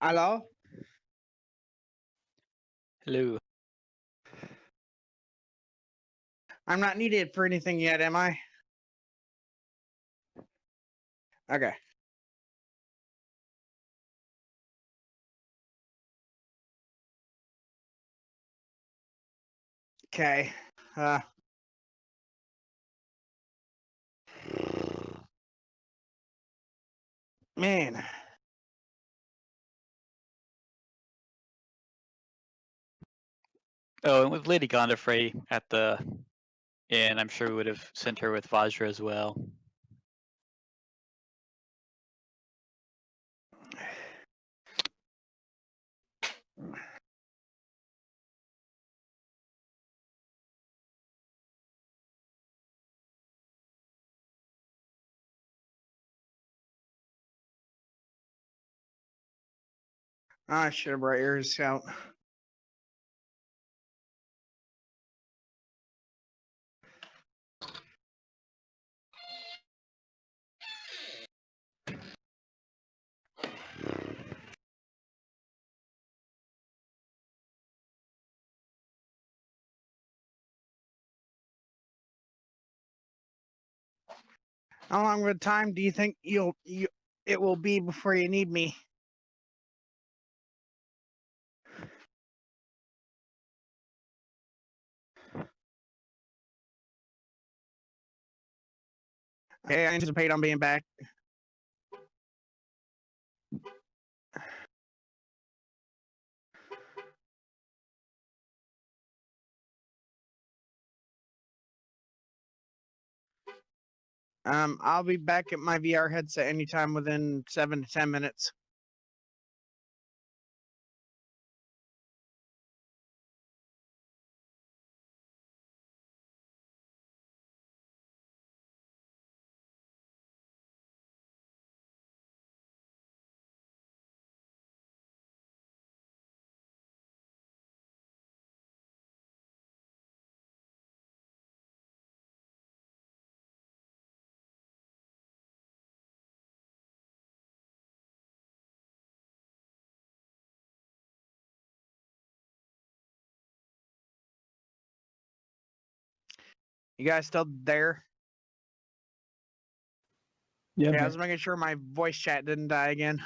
Hello? Hello. I'm not needed for anything yet, am I? Okay. Okay. Man. Oh, and with Lady Gondafrey at the inn, I'm sure we would have sent her with Vajra as well. I should have brought yours out. How long of a time do you think it will be before you need me? Okay, I anticipate on being back. I'll be back at my VR headset anytime within 7 to 10 minutes. You guys still there? Yeah, Yeah, I was making sure my voice chat didn't die again.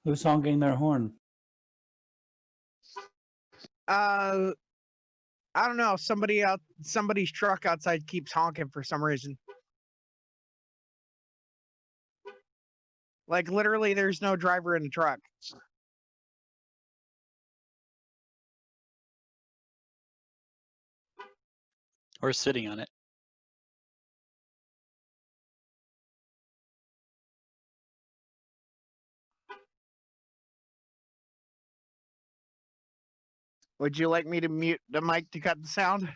who's honking their horn? I don't know. Somebody's truck outside keeps honking for some reason. Like literally, there's no driver in the truck. Or sitting on it. Would you like me to mute the mic to cut the sound?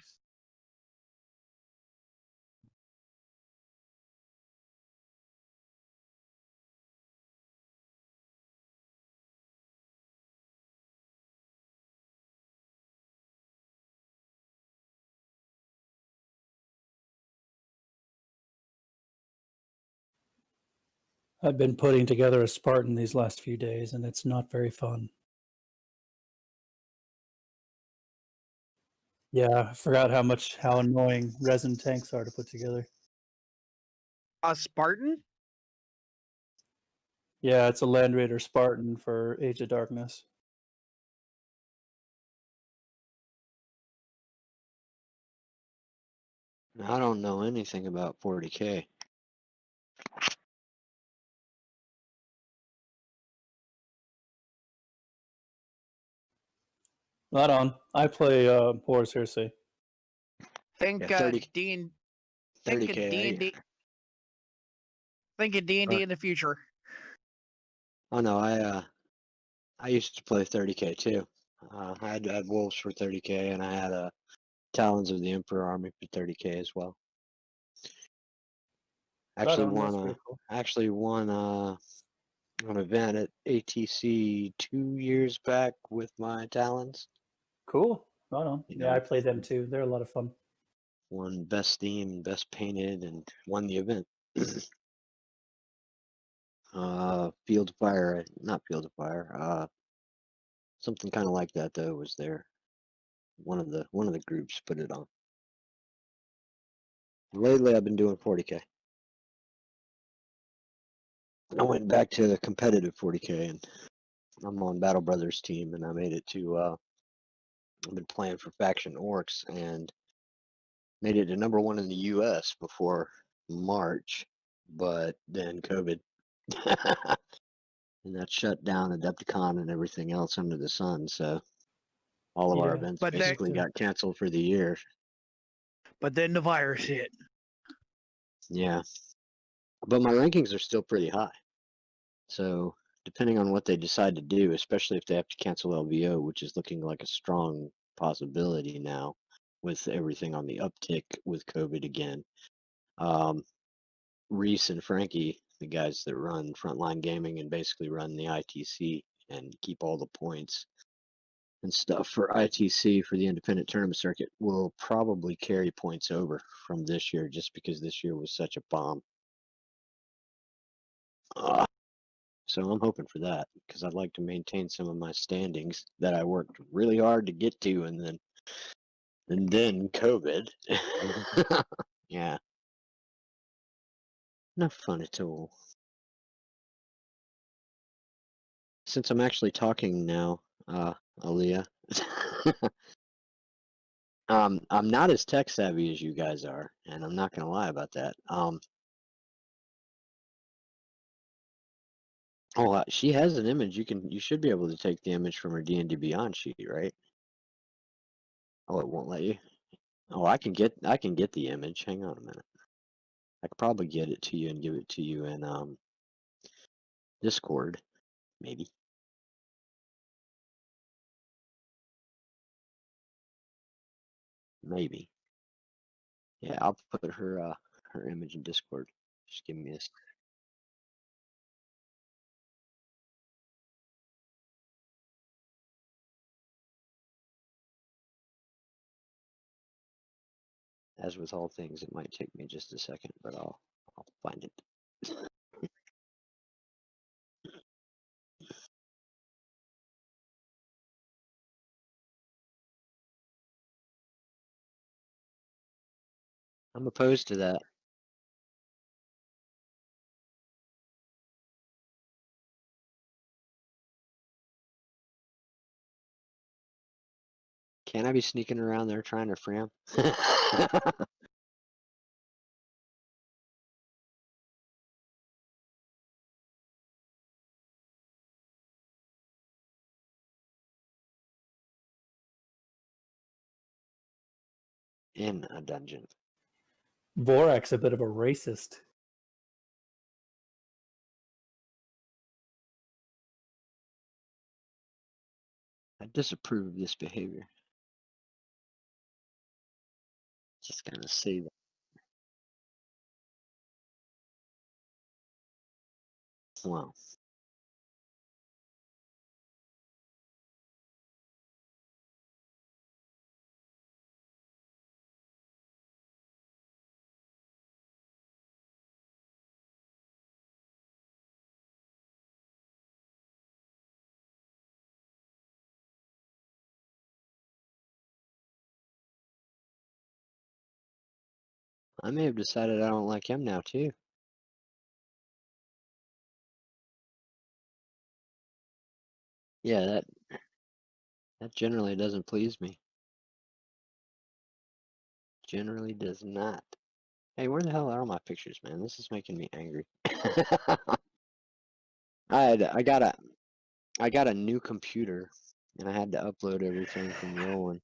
I've been putting together a Spartan these last few days, and it's not very fun. Yeah, I forgot how annoying resin tanks are to put together. A Spartan? Yeah, it's a Land Raider Spartan for Age of Darkness. I don't know anything about 40K. Not on. I play Horus Heresy. Think Yeah, 30 D and 30K. Think of D&D in the future. Oh no, I used to play 30K too. I had wolves for 30K, and I had a Talons of the Emperor army for 30k as well. Right Actually on, that's won pretty cool. an event at ATC 2 years back with my Talons. Cool. Right on. You Yeah, know, I play them too. They're a lot of fun. won best theme, best painted, and won the event. Field of Fire, not Field of Fire. Something kind of like that though was there. One of the groups put it on. Lately, I've been doing 40k. I went back to the competitive 40k, and I'm on Battle Brothers team, and I made it to. I've been playing for Faction Orcs, and made it to #1 in the U.S. before March, but then COVID, and that shut down Adepticon and everything else under the sun. So all of our Yeah. events But they- basically got canceled for the year. But then the virus hit. Yeah, but my rankings are still pretty high. So depending on what they decide to do, especially if they have to cancel LVO, which is looking like a strong possibility now, with everything on the uptick with COVID again. Reese and Frankie, the guys that run Frontline Gaming and basically run the ITC and keep all the points and stuff for ITC for the independent tournament circuit, will probably carry points over from this year just because this year was such a bomb. So I'm hoping for that because I'd like to maintain some of my standings that I worked really hard to get to, and then COVID. Yeah, no fun at all. Since I'm actually talking now, Aaliyah, I'm not as tech savvy as you guys are, and I'm not gonna lie about that. She has an image. You should be able to take the image from her D&D Beyond sheet, right? Oh, it won't let you. Oh, I can get the image. Hang on a minute. I could probably get it to you and give it to you in Discord, maybe. Maybe. Yeah, I'll put her image in Discord. Just give me a sec. As with all things, it might take me just a second, but I'll find it. I'm opposed to that. Can't I be sneaking around there trying to free him? In a dungeon. Vorak's a bit of a racist. I disapprove of this behavior. Just gonna say that. Wow. I may have decided I don't like him now too. Yeah, that generally doesn't please me. Generally does not. Hey, where the hell are all my pictures, man? This is making me angry. I got a new computer, and I had to upload everything from the old one.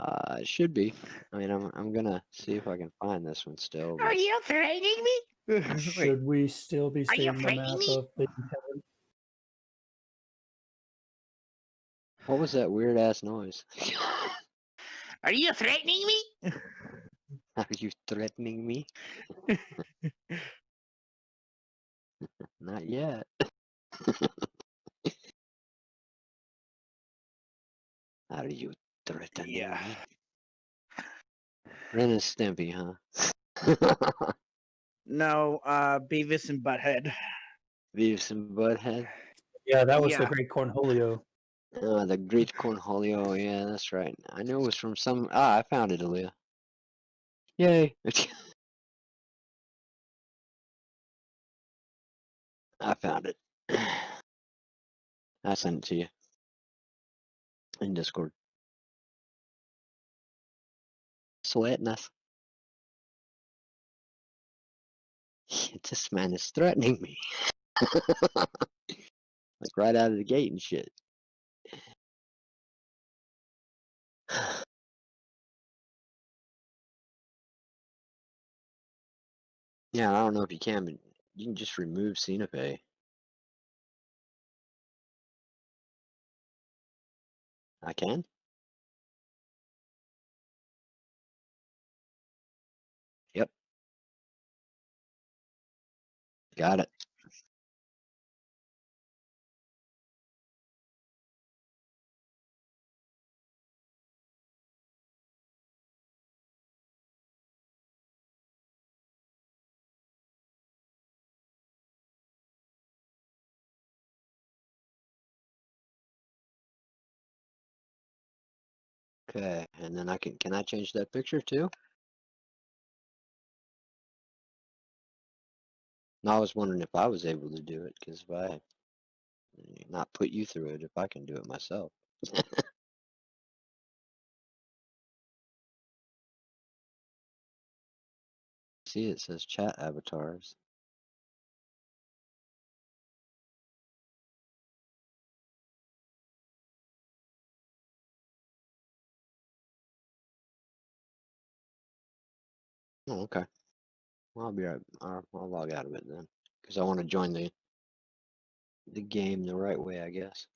It should be. I mean, I'm gonna see if I can find this one still. Are But you threatening me? Wait, Should we still be Are you seeing the frightening map me? of the heaven? what was that weird ass noise? are you threatening me? Are you threatening me? Not yet. Are you threatening Yeah. me? Ren and Stimpy, huh? No, Beavis and Butthead. Beavis and Butthead. Yeah, that was the Yeah. Great Cornholio. The Great Cornholio. Yeah, that's right. I knew it was from some. Ah, I found it, Aaliyah. Yay! I found it. I sent it to you in Discord. Sweating us. This man is threatening me. Like right out of the gate and shit. Yeah, I don't know if you can, but you can just remove Cenope. I can? Yep. Got it. Okay, and then can I change that picture too? No, I was wondering if I was able to do it, because if I not put you through it, if I can do it myself. See, it says chat avatars. Oh, okay. Well, I'll be right. I'll log out of it then, because I want to join the game the right way, I guess.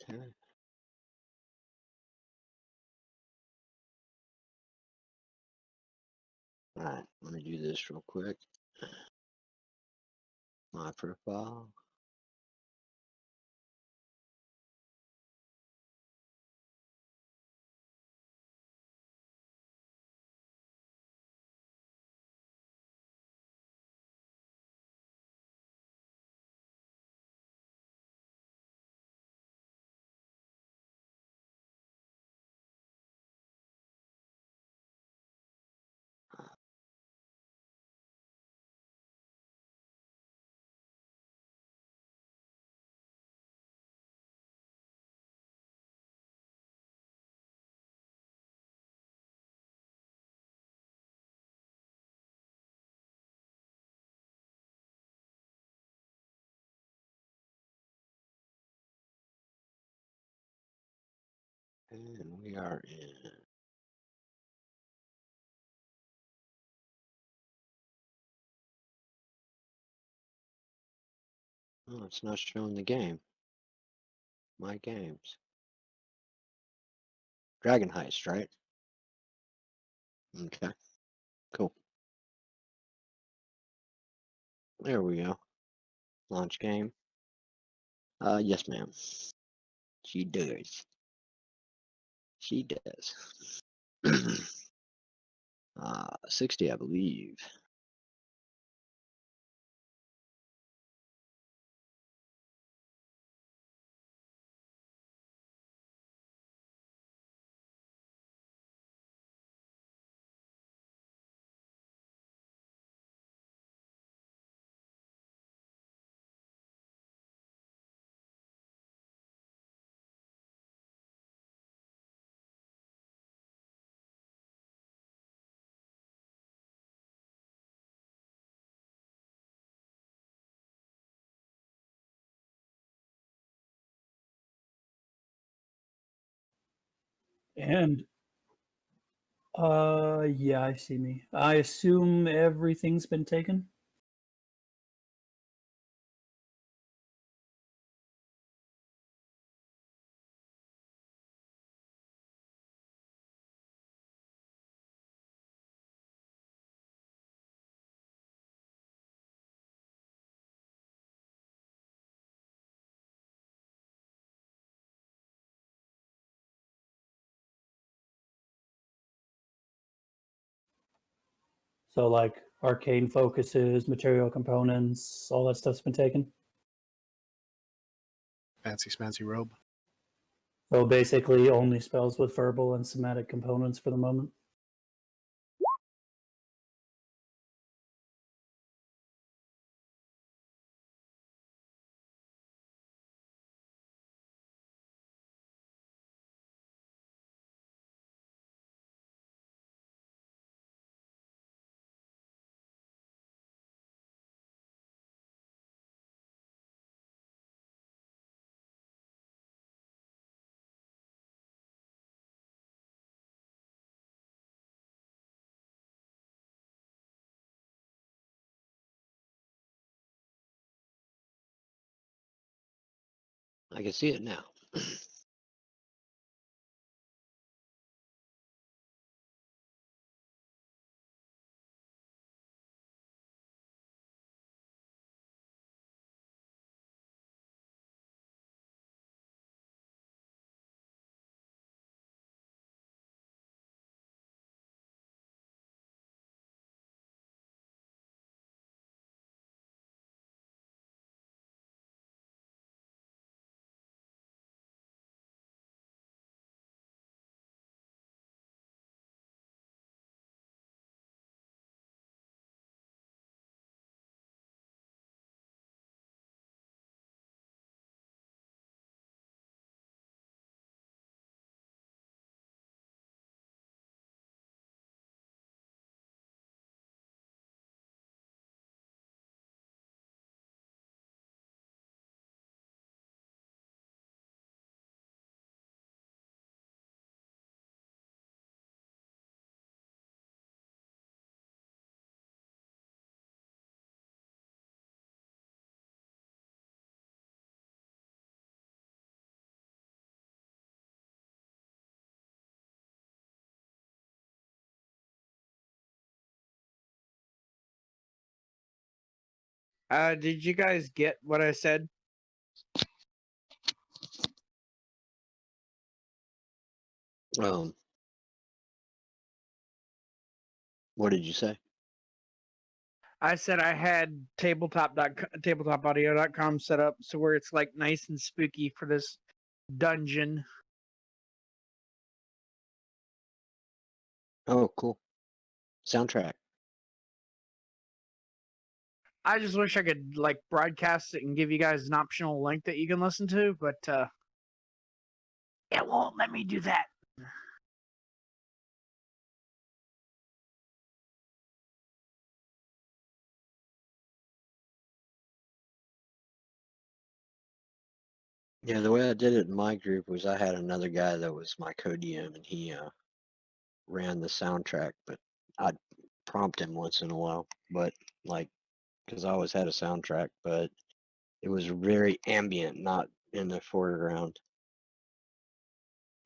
Okay. All right, let me do this real quick. My profile. And we are in. Oh, it's not showing the game. My games. Dragon Heist, right? Okay, cool. There we go. Launch game. Yes, ma'am. She does. She does. 60, I believe. And yeah, I see me. I assume everything's been taken. So like arcane focuses, material components, all that stuff's been taken. Fancy smancy robe. So basically only spells with verbal and somatic components for the moment. I can see it now. Did you guys get what I said? Um, what did you say? I said I had tabletopaudio.com set up so where it's like nice and spooky for this dungeon. Oh, cool. Soundtrack. I just wish I could like broadcast it and give you guys an optional link that you can listen to, but it won't let me do that. Yeah, the way I did it in my group was I had another guy that was my co-DM, and he ran the soundtrack, but I'd prompt him once in a while, but like, because I always had a soundtrack, but it was very ambient, not in the foreground.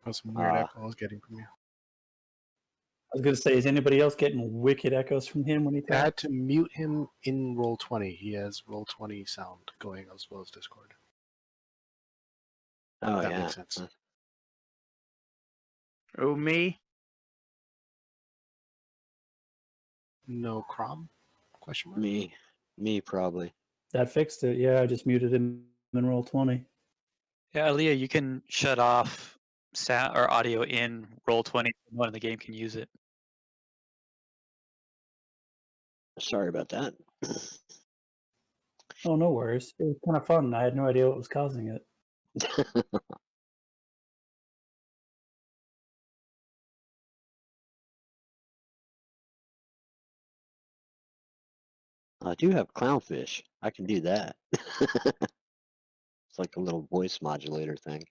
That's some weird echo I was getting from you. I was gonna say, is anybody else getting wicked echoes from him when he I had talks? to mute him in Roll20. He has Roll20 sound going as well as Discord. Oh That yeah, makes sense. Oh, me? No Crom? Question mark? me probably. That fixed it. Yeah, I just muted him in Roll20. Yeah, Aaliyah, you can shut off sound or audio in Roll20. One in the game can use it. Sorry about that. Oh, no worries. It was kind of fun. I had no idea what was causing it. I do have clownfish. I can do that. It's like a little voice modulator thing.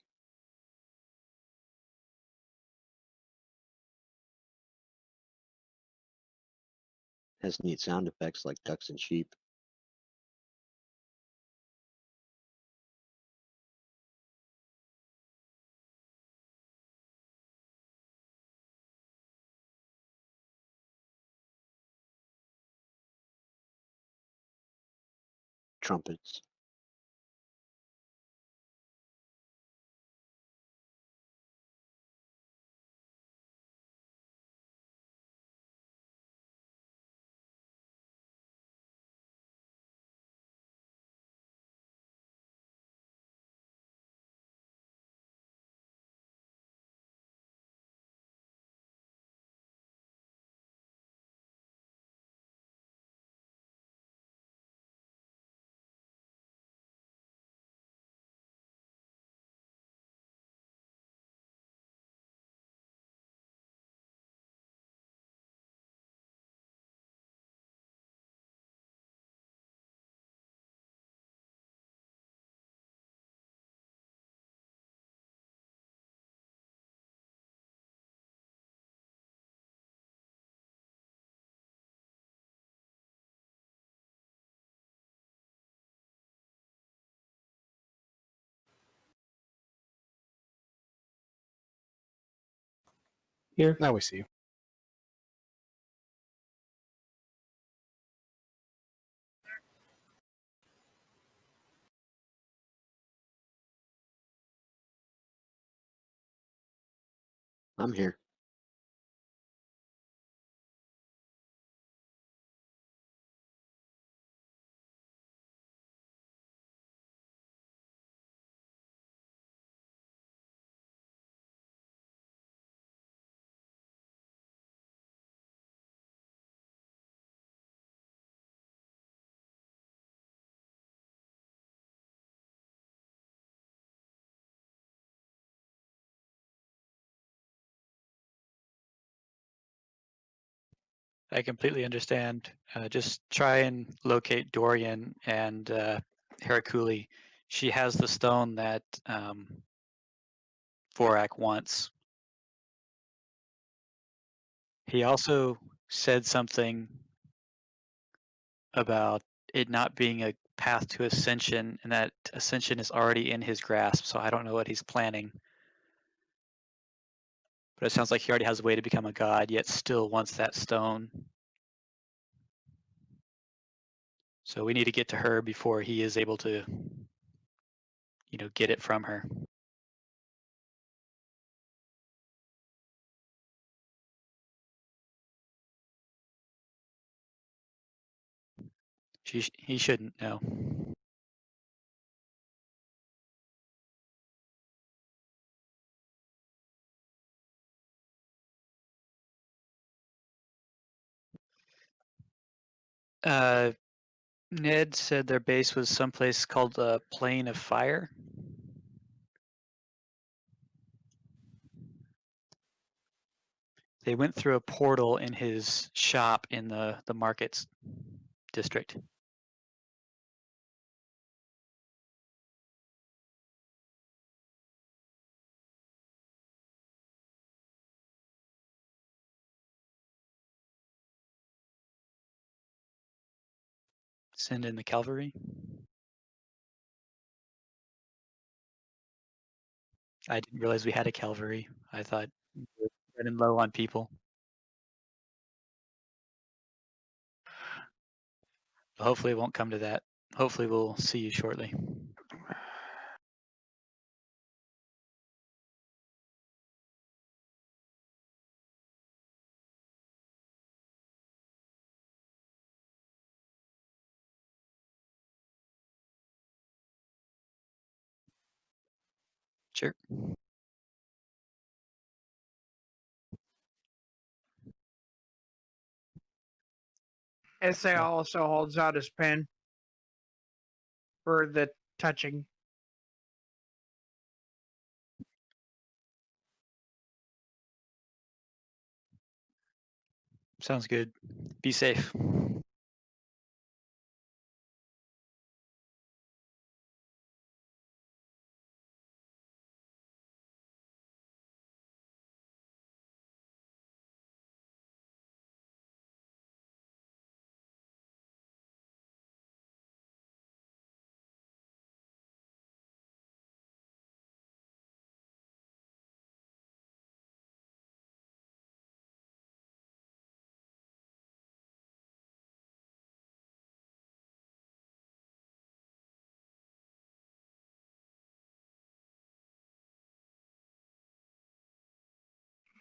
Has neat sound effects like ducks and sheep. Trumpets. Here. Now we see you. I'm here. I completely understand. Just try and locate Dorian and Harrakuli. She has the stone that Vorak wants. He also said something about it not being a path to ascension, and that ascension is already in his grasp, so I don't know what he's planning. But it sounds like he already has a way to become a god, yet still wants that stone. So we need to get to her before he is able to, get it from her. He shouldn't know. Ned said their base was someplace called the Plane of Fire. They went through a portal in his shop in the markets district. Send in the cavalry. I didn't realize we had a cavalry. I thought we were running low on people. Hopefully it won't come to that. Hopefully we'll see you shortly. Sure. SA also holds out his pen for the touching. Sounds good. Be safe.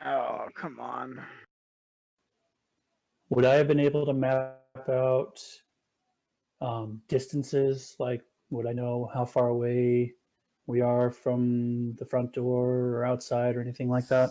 Oh, come on. Would I have been able to map out distances? Like, would I know how far away we are from the front door or outside or anything like that?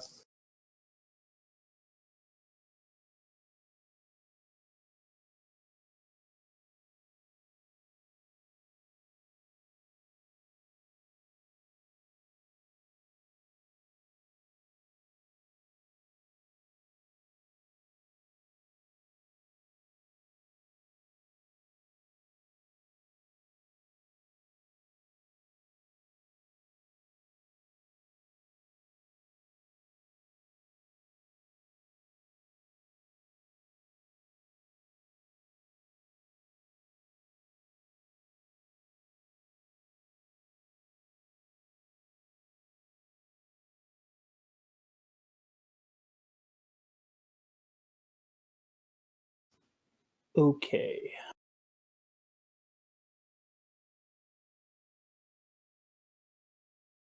Okay.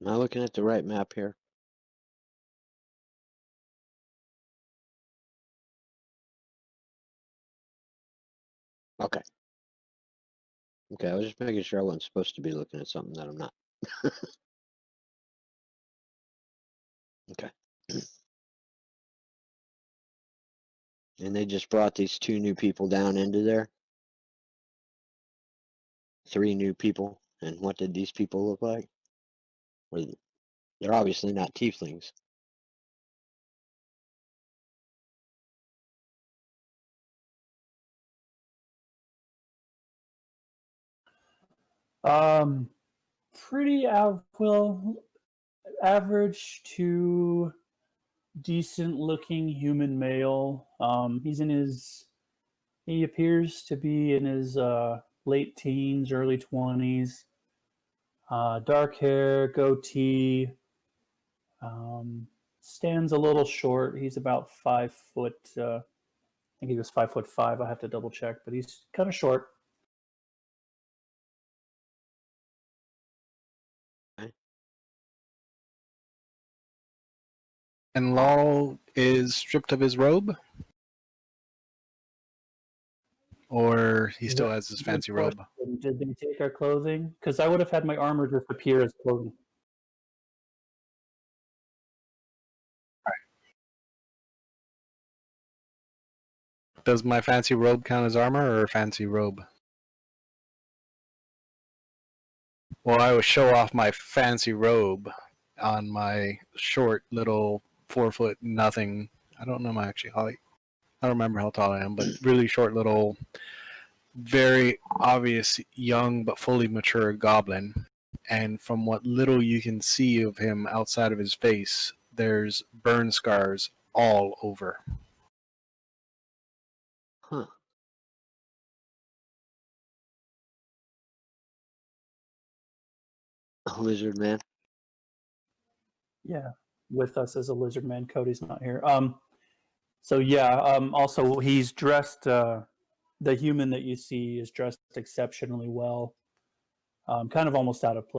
Am I looking at the right map here? Okay. Okay, I was just making sure I wasn't supposed to be looking at something that I'm not. Okay. And they just brought these 2 new people down into there? 3 new people? And what did these people look like? They're obviously not tieflings. Um, pretty average to decent looking human male. He appears to be in his late teens, early 20s. Dark hair, goatee. Stands a little short. He's about 5 foot. I think he was 5'5". I have to double check, but he's kind of short. And Law is stripped of his robe? Or he still has his fancy robe? Did they take our clothing? Because I would have had my armor just appear as clothing. Does my fancy robe count as armor or fancy robe? Well, I would show off my fancy robe on my short little 4 foot nothing. I don't know my actual height. I don't remember how tall I am, but really short little, very obvious young but fully mature goblin. And from what little you can see of him outside of his face, there's burn scars all over. Huh. Lizard man. Yeah, with us as a lizard man. Cody's not here. So yeah. Also, he's dressed. The human that you see is dressed exceptionally well. Kind of almost out of place.